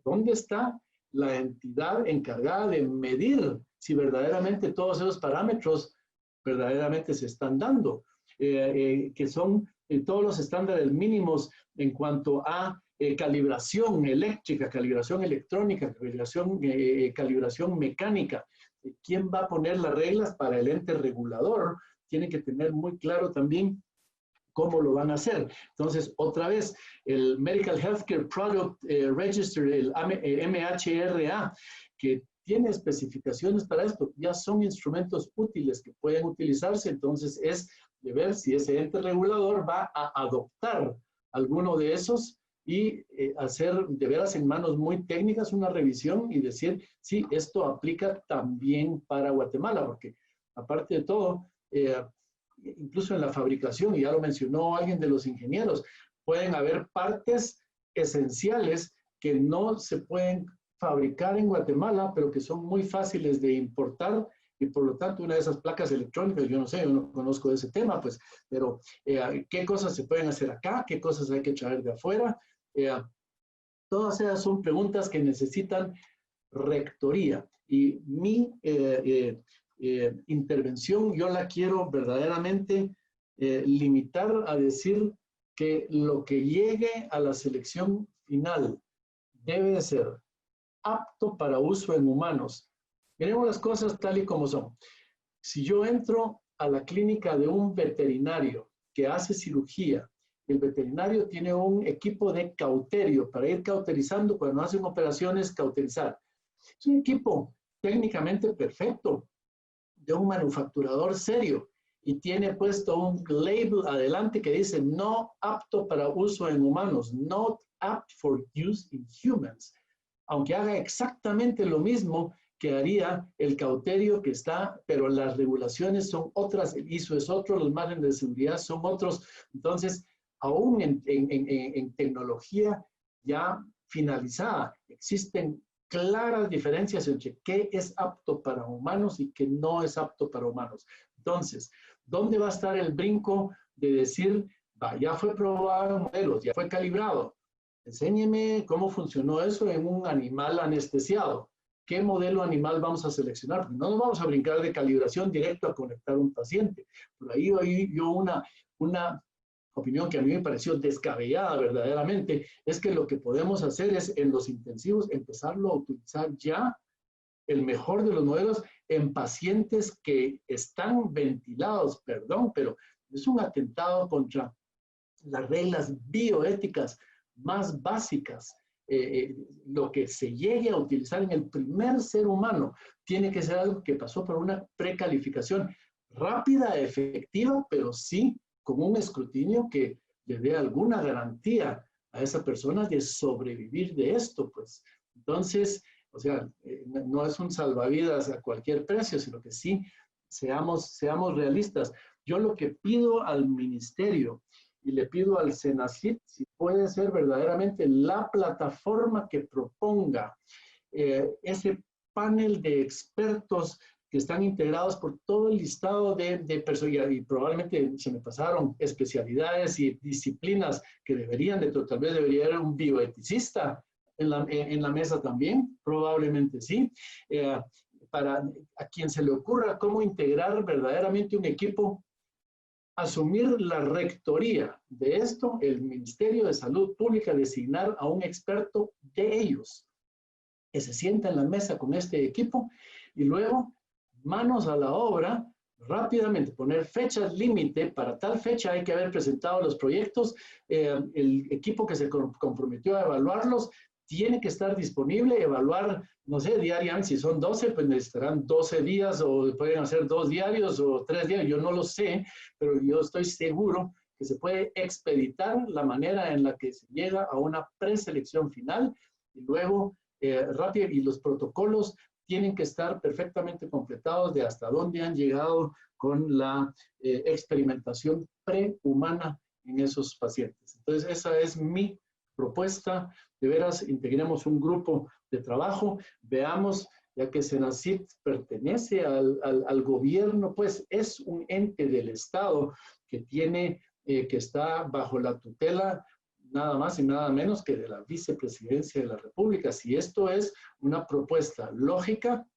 ¿Dónde está la entidad encargada de medir si verdaderamente todos esos parámetros verdaderamente se están dando? que son todos los estándares mínimos en cuanto a calibración eléctrica, calibración electrónica, calibración mecánica. ¿Quién va a poner las reglas para el ente regulador? Tiene que tener muy claro también cómo lo van a hacer. Entonces, otra vez, el Medical Healthcare Product Register, el MHRA, que tiene especificaciones para esto, ya son instrumentos útiles que pueden utilizarse. Entonces, es de ver si ese ente regulador va a adoptar alguno de esos y hacer de veras en manos muy técnicas una revisión y decir, sí, esto aplica también para Guatemala, porque aparte de todo, incluso en la fabricación, y ya lo mencionó alguien de los ingenieros, pueden haber partes esenciales que no se pueden fabricar en Guatemala, pero que son muy fáciles de importar, y por lo tanto una de esas placas electrónicas, yo no sé, yo no conozco de ese tema, pues, pero qué cosas se pueden hacer acá, qué cosas hay que traer de afuera. Todas esas son preguntas que necesitan rectoría, y mi intervención yo la quiero verdaderamente limitar a decir que lo que llegue a la selección final debe de ser apto para uso en humanos. Miremos las cosas tal y como son. Si yo entro a la clínica de un veterinario que hace cirugía, el veterinario tiene un equipo de cauterio para ir cauterizando cuando hacen operaciones, cauterizar. Es un equipo técnicamente perfecto, de un manufacturador serio, y tiene puesto un label adelante que dice no apto para uso en humanos, not apt for use in humans, aunque haga exactamente lo mismo que haría el cauterio que está, pero las regulaciones son otras, el ISO es otro, los márgenes de seguridad son otros. Entonces, aún en tecnología ya finalizada, existen claras diferencias entre qué es apto para humanos y qué no es apto para humanos. Entonces, ¿dónde va a estar el brinco de decir, ya fue probado en modelos, ya fue calibrado? Enséñeme cómo funcionó eso en un animal anestesiado. ¿Qué modelo animal vamos a seleccionar? Porque no nos vamos a brincar de calibración directo a conectar un paciente. Por ahí oí yo una opinión que a mí me pareció descabellada verdaderamente, es que lo que podemos hacer es en los intensivos empezarlo a utilizar ya el mejor de los modelos en pacientes que están ventilados, perdón, pero es un atentado contra las reglas bioéticas más básicas. Lo que se llegue a utilizar en el primer ser humano tiene que ser algo que pasó por una precalificación rápida, efectiva, pero sí con un escrutinio que le dé alguna garantía a esa persona de sobrevivir de esto, pues. Entonces, o sea, no es un salvavidas a cualquier precio, sino que sí seamos realistas. Yo lo que pido al ministerio y le pido al Senacid, si puede ser verdaderamente la plataforma que proponga ese panel de expertos que están integrados por todo el listado de personas, y probablemente se me pasaron especialidades y disciplinas que deberían de, tal vez debería haber un bioeticista en la mesa también, probablemente sí, para a quien se le ocurra cómo integrar verdaderamente un equipo, asumir la rectoría de esto, el Ministerio de Salud Pública designar a un experto de ellos, que se sienta en la mesa con este equipo, y luego manos a la obra, rápidamente poner fechas límite, para tal fecha hay que haber presentado los proyectos, el equipo que se comprometió a evaluarlos tiene que estar disponible, evaluar, no sé, diariamente, si son 12, pues necesitarán 12 días, o pueden hacer 2 diarios o 3 diarios, yo no lo sé, pero yo estoy seguro que se puede expeditar la manera en la que se llega a una preselección final, y luego rápido, y los protocolos tienen que estar perfectamente completados de hasta dónde han llegado con la experimentación prehumana en esos pacientes. Entonces, esa es mi propuesta. De veras, integremos un grupo de trabajo, veamos, ya que Senacid pertenece al gobierno, pues es un ente del Estado que tiene, que está bajo la tutela nada más y nada menos que de la vicepresidencia de la República. Si esto es una propuesta lógica,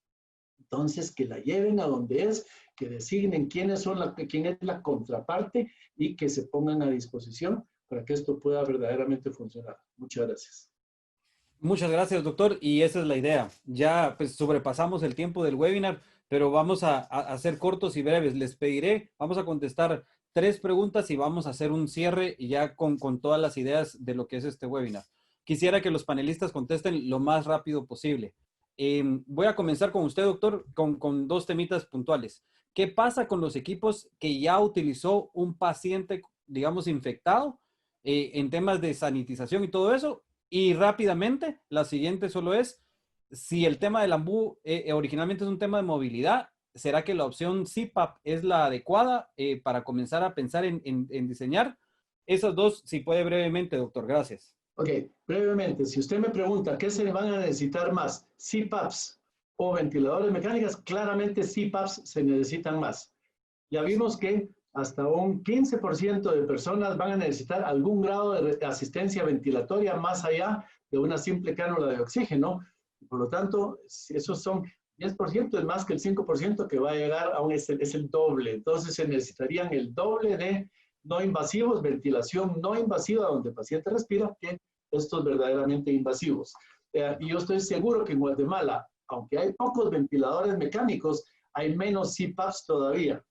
Entonces, que la lleven a donde es, que designen quién es la contraparte y que se pongan a disposición para que esto pueda verdaderamente funcionar. Muchas gracias. Muchas gracias, doctor. Y esa es la idea. Ya pues sobrepasamos el tiempo del webinar, pero vamos a ser cortos y breves. Les pediré, vamos a contestar 3 preguntas y vamos a hacer un cierre y ya con todas las ideas de lo que es este webinar. Quisiera que los panelistas contesten lo más rápido posible. Voy a comenzar con usted, doctor, con 2 temitas puntuales. ¿Qué pasa con los equipos que ya utilizó un paciente, digamos, infectado en temas de sanitización y todo eso? Y rápidamente, la siguiente solo es, si el tema del AMBU originalmente es un tema de movilidad, ¿será que la opción CPAP es la adecuada para comenzar a pensar en diseñar? Esas 2, si puede brevemente, doctor. Gracias. Ok, brevemente, si usted me pregunta qué se van a necesitar más, CPAPs o ventiladores mecánicos, claramente CPAPs se necesitan más. Ya vimos que hasta un 15% de personas van a necesitar algún grado de asistencia ventilatoria más allá de una simple cánula de oxígeno. Por lo tanto, esos son 10%, es más que el 5% que va a llegar a es el doble. Entonces se necesitarían el doble de no invasivos, ventilación no invasiva donde el paciente respira, que estos verdaderamente invasivos. Y yo estoy seguro que en Guatemala, aunque hay pocos ventiladores mecánicos, hay menos CPAPs todavía.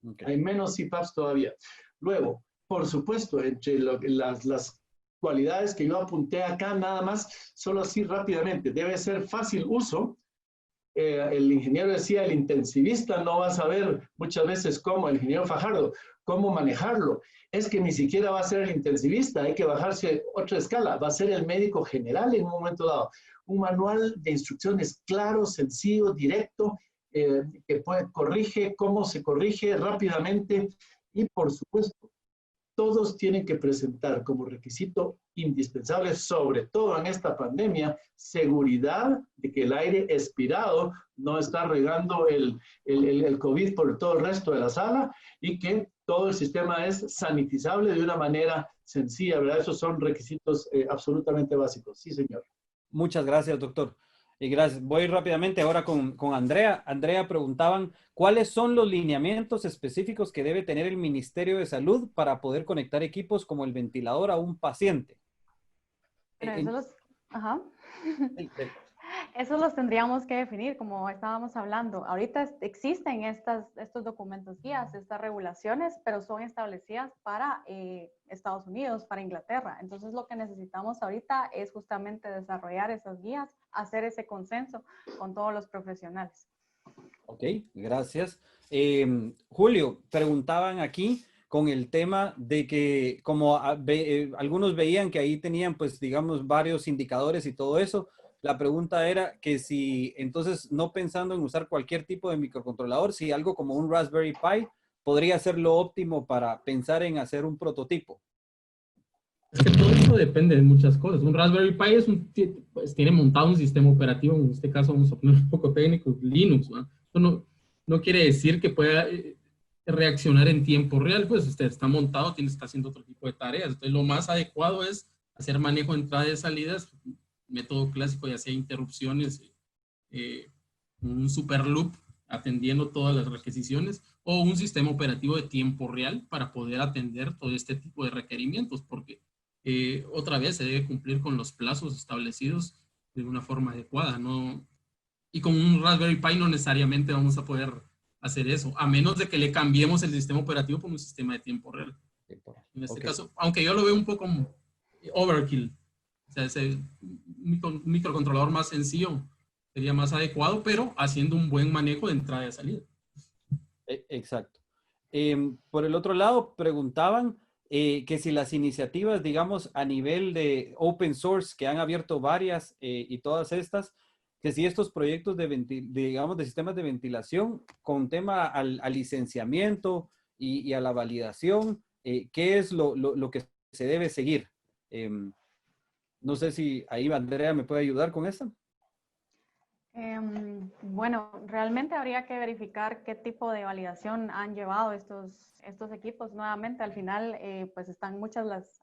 Okay. Hay menos CPAPs todavía. Luego, por supuesto, entre las cualidades que yo apunté acá, nada más, solo así rápidamente, debe ser fácil uso. El ingeniero decía, el intensivista no va a saber muchas veces cómo, el ingeniero Fajardo, cómo manejarlo. Es que ni siquiera va a ser el intensivista, hay que bajarse otra escala, va a ser el médico general en un momento dado. Un manual de instrucciones claro, sencillo, directo, que corrige cómo se corrige rápidamente y, por supuesto, todos tienen que presentar como requisito indispensable, sobre todo en esta pandemia, seguridad de que el aire expirado no está regando el COVID por todo el resto de la sala y que todo el sistema es sanitizable de una manera sencilla, ¿verdad? Esos son requisitos absolutamente básicos. Sí, señor. Muchas gracias, doctor. Y gracias. Voy rápidamente ahora con Andrea. Andrea, preguntaban, ¿cuáles son los lineamientos específicos que debe tener el Ministerio de Salud para poder conectar equipos como el ventilador a un paciente? Pero esos los tendríamos que definir, como estábamos hablando. Ahorita existen estos documentos guías, estas regulaciones, pero son establecidas para Estados Unidos, para Inglaterra. Entonces, lo que necesitamos ahorita es justamente desarrollar esas guías, hacer ese consenso con todos los profesionales. Ok, gracias. Julio, preguntaban aquí con el tema de que como algunos veían que ahí tenían, pues, digamos, varios indicadores y todo eso. La pregunta era que si, entonces, no pensando en usar cualquier tipo de microcontrolador, si algo como un Raspberry Pi podría ser lo óptimo para pensar en hacer un prototipo. Es que todo eso depende de muchas cosas. Un Raspberry Pi pues, tiene montado un sistema operativo, en este caso vamos a poner un poco técnico, Linux, ¿no? Eso no quiere decir que pueda reaccionar en tiempo real, pues usted está montado, está haciendo otro tipo de tareas. Entonces, lo más adecuado es hacer manejo de entradas y salidas, método clásico, ya sea interrupciones, un super loop atendiendo todas las requisiciones o un sistema operativo de tiempo real para poder atender todo este tipo de requerimientos, porque otra vez se debe cumplir con los plazos establecidos de una forma adecuada, ¿no? Y con un Raspberry Pi no necesariamente vamos a poder hacer eso, a menos de que le cambiemos el sistema operativo por un sistema de tiempo real. En este caso, aunque yo lo veo un poco overkill, o sea, ese microcontrolador más sencillo sería más adecuado, pero haciendo un buen manejo de entrada y salida. Exacto. Por el otro lado, preguntaban que si las iniciativas, digamos, a nivel de open source, que han abierto varias y todas estas, que si estos proyectos digamos, de sistemas de ventilación con tema al licenciamiento y a la validación, ¿qué es lo que se debe seguir? No sé si ahí Andrea me puede ayudar con esto. Bueno, realmente habría que verificar qué tipo de validación han llevado estos equipos. Nuevamente, al final, pues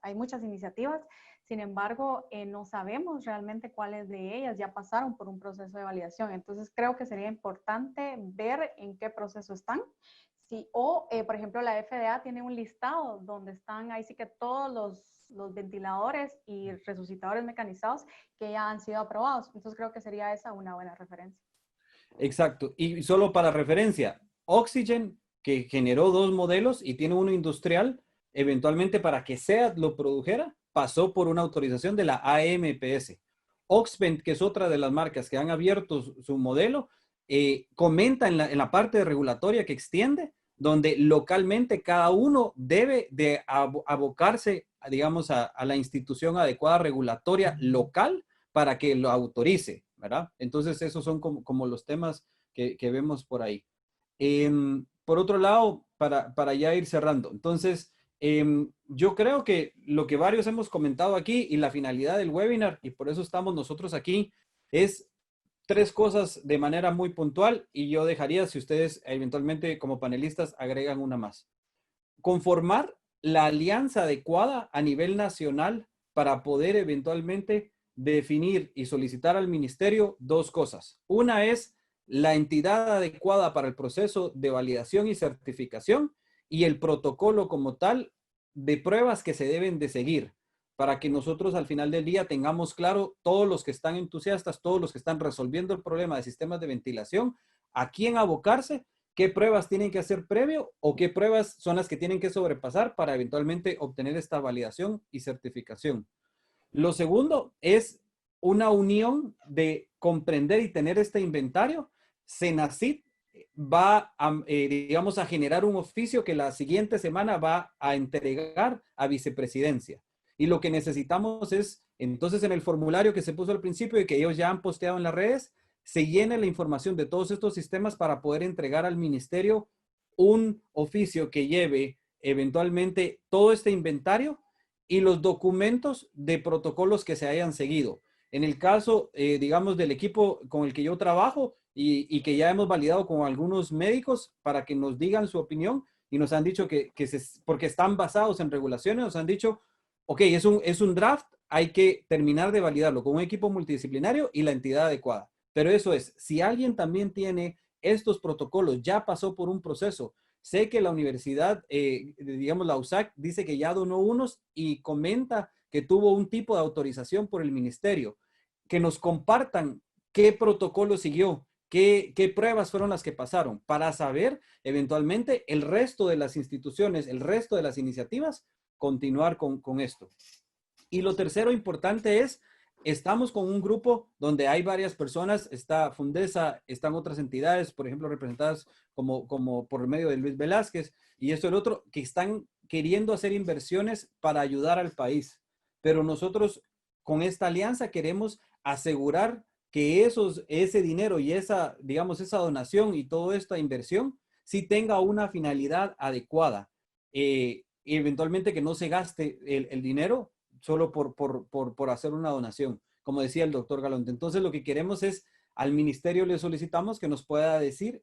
hay muchas iniciativas. Sin embargo, no sabemos realmente cuáles de ellas ya pasaron por un proceso de validación. Entonces, creo que sería importante ver en qué proceso están. Sí, por ejemplo, la FDA tiene un listado donde están ahí sí que todos los ventiladores y resucitadores mecanizados que ya han sido aprobados. Entonces creo que sería esa una buena referencia. Exacto. Y solo para referencia, Oxygen, que generó 2 modelos y tiene uno industrial, eventualmente para que SEAT lo produjera, pasó por una autorización de la AMPS. Oxvent, que es otra de las marcas que han abierto su modelo, comenta en la parte regulatoria que extiende, donde localmente cada uno debe de abocarse, digamos, a la institución adecuada regulatoria local para que lo autorice, ¿verdad? Entonces, esos son como los temas que vemos por ahí. Por otro lado, para ya ir cerrando, entonces, yo creo que lo que varios hemos comentado aquí y la finalidad del webinar, y por eso estamos nosotros aquí, es 3 cosas de manera muy puntual y yo dejaría, si ustedes eventualmente como panelistas agregan una más. Conformar la alianza adecuada a nivel nacional para poder eventualmente definir y solicitar al ministerio 2 cosas. Una es la entidad adecuada para el proceso de validación y certificación y el protocolo como tal de pruebas que se deben de seguir para que nosotros al final del día tengamos claro todos los que están entusiastas, todos los que están resolviendo el problema de sistemas de ventilación, a quién abocarse, qué pruebas tienen que hacer previo o qué pruebas son las que tienen que sobrepasar para eventualmente obtener esta validación y certificación. Lo segundo es una unión de comprender y tener este inventario. Senacid va a, digamos, a generar un oficio que la siguiente semana va a entregar a vicepresidencia. Y lo que necesitamos es, entonces, en el formulario que se puso al principio y que ellos ya han posteado en las redes, se llene la información de todos estos sistemas para poder entregar al ministerio un oficio que lleve eventualmente todo este inventario y los documentos de protocolos que se hayan seguido. En el caso, digamos, del equipo con el que yo trabajo y que ya hemos validado con algunos médicos para que nos digan su opinión y nos han dicho porque están basados en regulaciones, nos han dicho, ok, es un draft, hay que terminar de validarlo con un equipo multidisciplinario y la entidad adecuada. Pero eso es, si alguien también tiene estos protocolos, ya pasó por un proceso. Sé que la universidad, digamos la USAC, dice que ya donó unos y comenta que tuvo un tipo de autorización por el ministerio. Que nos compartan qué protocolo siguió, qué pruebas fueron las que pasaron para saber eventualmente el resto de las instituciones, el resto de las iniciativas, continuar con esto. Y lo tercero importante es, estamos con un grupo donde hay varias personas, está Fundesa, están otras entidades, por ejemplo, representadas como por medio de Luis Velázquez y esto y el otro, que están queriendo hacer inversiones para ayudar al país. Pero nosotros con esta alianza queremos asegurar que ese dinero y esa, digamos, esa donación y toda esta inversión sí tenga una finalidad adecuada. Eventualmente que no se gaste el dinero solo por hacer una donación, como decía el doctor Galonte. Entonces, lo que queremos es, al ministerio le solicitamos que nos pueda decir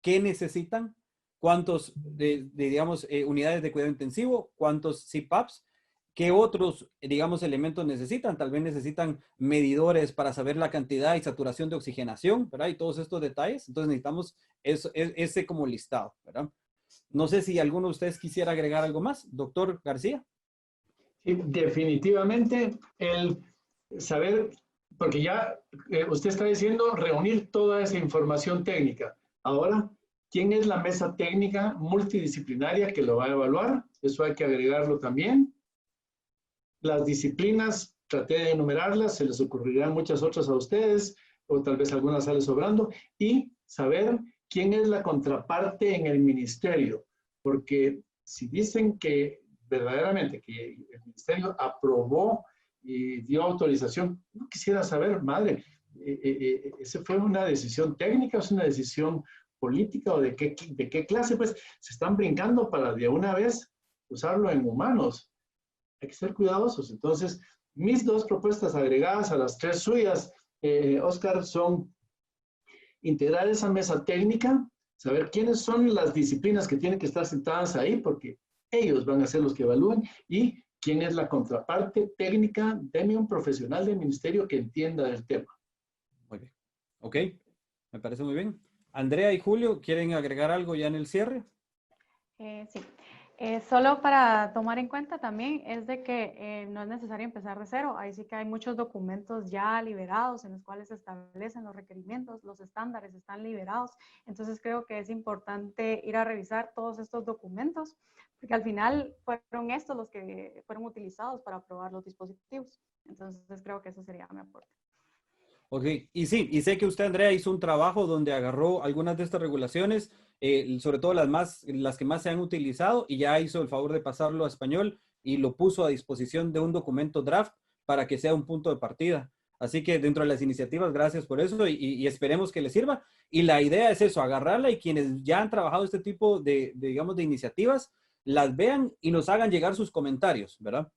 qué necesitan, cuántos, digamos, unidades de cuidado intensivo, cuántos CPAPs, qué otros, digamos, elementos necesitan. Tal vez necesitan medidores para saber la cantidad y saturación de oxigenación, ¿verdad? Y todos estos detalles. Entonces, necesitamos ese como listado, ¿verdad? No sé si alguno de ustedes quisiera agregar algo más. Doctor García. Sí, definitivamente el saber, porque ya usted está diciendo reunir toda esa información técnica. Ahora, ¿quién es la mesa técnica multidisciplinaria que lo va a evaluar? Eso hay que agregarlo también. Las disciplinas, traté de enumerarlas, se les ocurrirán muchas otras a ustedes, o tal vez algunas sale sobrando, y saber quién es la contraparte en el ministerio, porque si dicen que verdaderamente que el ministerio aprobó y dio autorización, no quisiera saber, madre, ¿esa fue una decisión técnica o es una decisión política o de qué clase? Pues se están brincando para de una vez usarlo en humanos. Hay que ser cuidadosos. Entonces, mis 2 propuestas agregadas a las 3 suyas, Oscar, son integrar esa mesa técnica, saber quiénes son las disciplinas que tienen que estar sentadas ahí, porque ellos van a ser los que evalúen, y quién es la contraparte técnica de un profesional del ministerio que entienda del tema. Muy bien. Ok, me parece muy bien. Andrea y Julio, ¿quieren agregar algo ya en el cierre? Sí. Solo para tomar en cuenta también es de que no es necesario empezar de cero. Ahí sí que hay muchos documentos ya liberados en los cuales se establecen los requerimientos, los estándares están liberados. Entonces creo que es importante ir a revisar todos estos documentos, porque al final fueron estos los que fueron utilizados para aprobar los dispositivos. Entonces creo que eso sería mi aporte. Ok, y sí, y sé que usted, Andrea, hizo un trabajo donde agarró algunas de estas regulaciones, sobre todo las que más se han utilizado, y ya hizo el favor de pasarlo a español y lo puso a disposición de un documento draft para que sea un punto de partida. Así que dentro de las iniciativas, gracias por eso y esperemos que les sirva. Y la idea es eso, agarrarla y quienes ya han trabajado este tipo digamos, de iniciativas, las vean y nos hagan llegar sus comentarios, ¿verdad?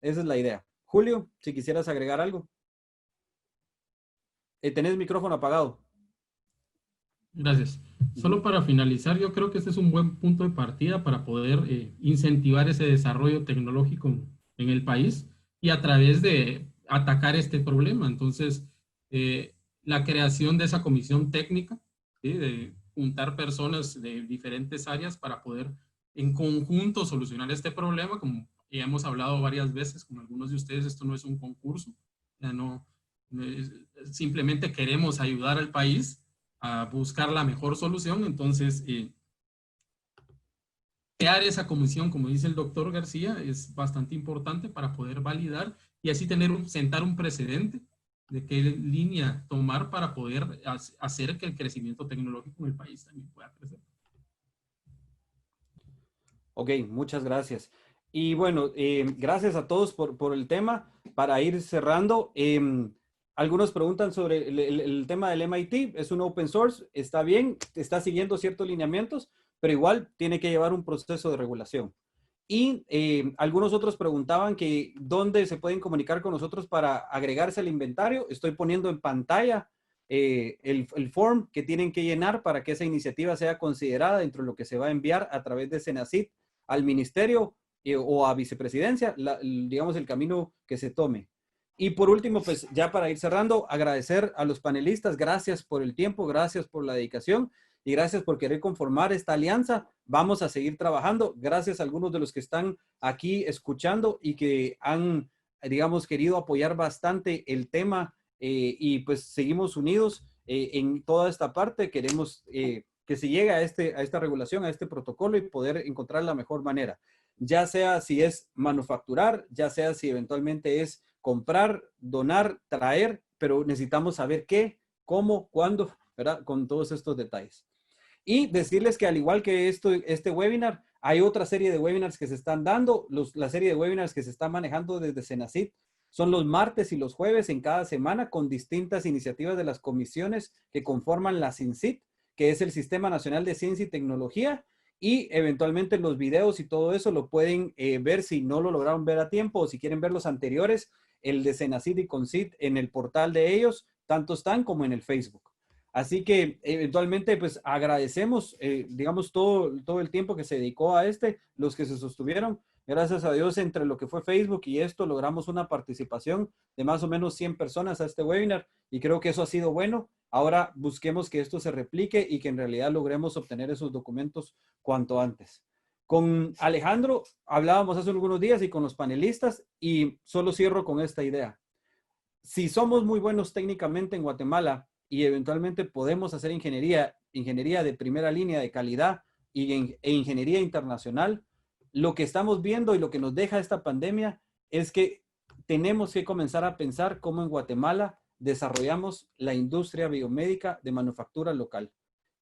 Esa es la idea. Julio, si quisieras agregar algo. Tenés el micrófono apagado. Gracias. Solo para finalizar, yo creo que este es un buen punto de partida para poder incentivar ese desarrollo tecnológico en el país y a través de atacar este problema. Entonces, la creación de esa comisión técnica, ¿sí? De juntar personas de diferentes áreas para poder en conjunto solucionar este problema, como ya hemos hablado varias veces con algunos de ustedes, esto no es un concurso, ya no, simplemente queremos ayudar al país a buscar la mejor solución. Entonces, crear esa comisión, como dice el doctor García, es bastante importante para poder validar y así sentar un precedente de qué línea tomar para poder hacer que el crecimiento tecnológico en el país también pueda crecer. Ok, muchas gracias. Y bueno, gracias a todos por el tema. Para ir cerrando, algunos preguntan sobre el tema del MIT. Es un open source, está bien, está siguiendo ciertos lineamientos, pero igual tiene que llevar un proceso de regulación. Y algunos otros preguntaban que dónde se pueden comunicar con nosotros para agregarse al inventario. Estoy poniendo en pantalla el form que tienen que llenar para que esa iniciativa sea considerada dentro de lo que se va a enviar a través de Senacid al ministerio o a vicepresidencia, digamos el camino que se tome. Y por último, pues ya para ir cerrando, agradecer a los panelistas, gracias por el tiempo, gracias por la dedicación y gracias por querer conformar esta alianza. Vamos a seguir trabajando. Gracias a algunos de los que están aquí escuchando y que han, digamos, querido apoyar bastante el tema y pues seguimos unidos en toda esta parte. Queremos que se llegue a esta regulación, a este protocolo y poder encontrar la mejor manera. Ya sea si es manufacturar, ya sea si eventualmente es comprar, donar, traer, pero necesitamos saber qué, cómo, cuándo, ¿verdad? Con todos estos detalles. Y decirles que al igual que este webinar, hay otra serie de webinars que se están dando. La serie de webinars que se está manejando desde Senacid son los martes y los jueves en cada semana con distintas iniciativas de las comisiones que conforman la SINCIT, que es el Sistema Nacional de Ciencia y Tecnología. Y eventualmente los videos y todo eso lo pueden ver si no lo lograron ver a tiempo o si quieren ver los anteriores, el de Senacid y CONCIT en el portal de ellos, tanto están como en el Facebook. Así que eventualmente pues agradecemos, digamos, todo el tiempo que se dedicó a los que se sostuvieron. Gracias a Dios, entre lo que fue Facebook y esto, logramos una participación de más o menos 100 personas a este webinar y creo que eso ha sido bueno. Ahora busquemos que esto se replique y que en realidad logremos obtener esos documentos cuanto antes. Con Alejandro hablábamos hace algunos días y con los panelistas y solo cierro con esta idea. Si somos muy buenos técnicamente en Guatemala y eventualmente podemos hacer ingeniería de primera línea de calidad e ingeniería internacional, lo que estamos viendo y lo que nos deja esta pandemia es que tenemos que comenzar a pensar cómo en Guatemala desarrollamos la industria biomédica de manufactura local.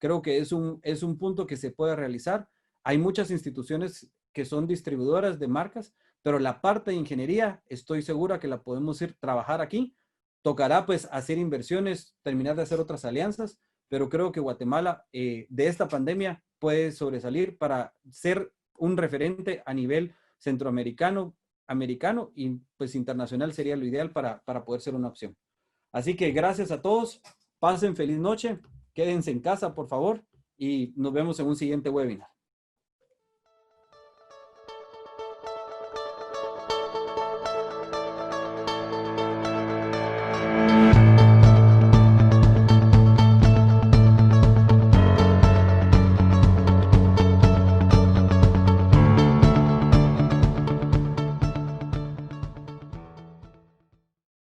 Creo que es un punto que se puede realizar. Hay muchas instituciones que son distribuidoras de marcas, pero la parte de ingeniería estoy segura que la podemos ir a trabajar aquí. Tocará pues hacer inversiones, terminar de hacer otras alianzas, pero creo que Guatemala de esta pandemia puede sobresalir para ser un referente a nivel centroamericano, americano y pues internacional sería lo ideal para poder ser una opción. Así que gracias a todos, pasen feliz noche Quédense en casa, por favor, y nos vemos en un siguiente webinar.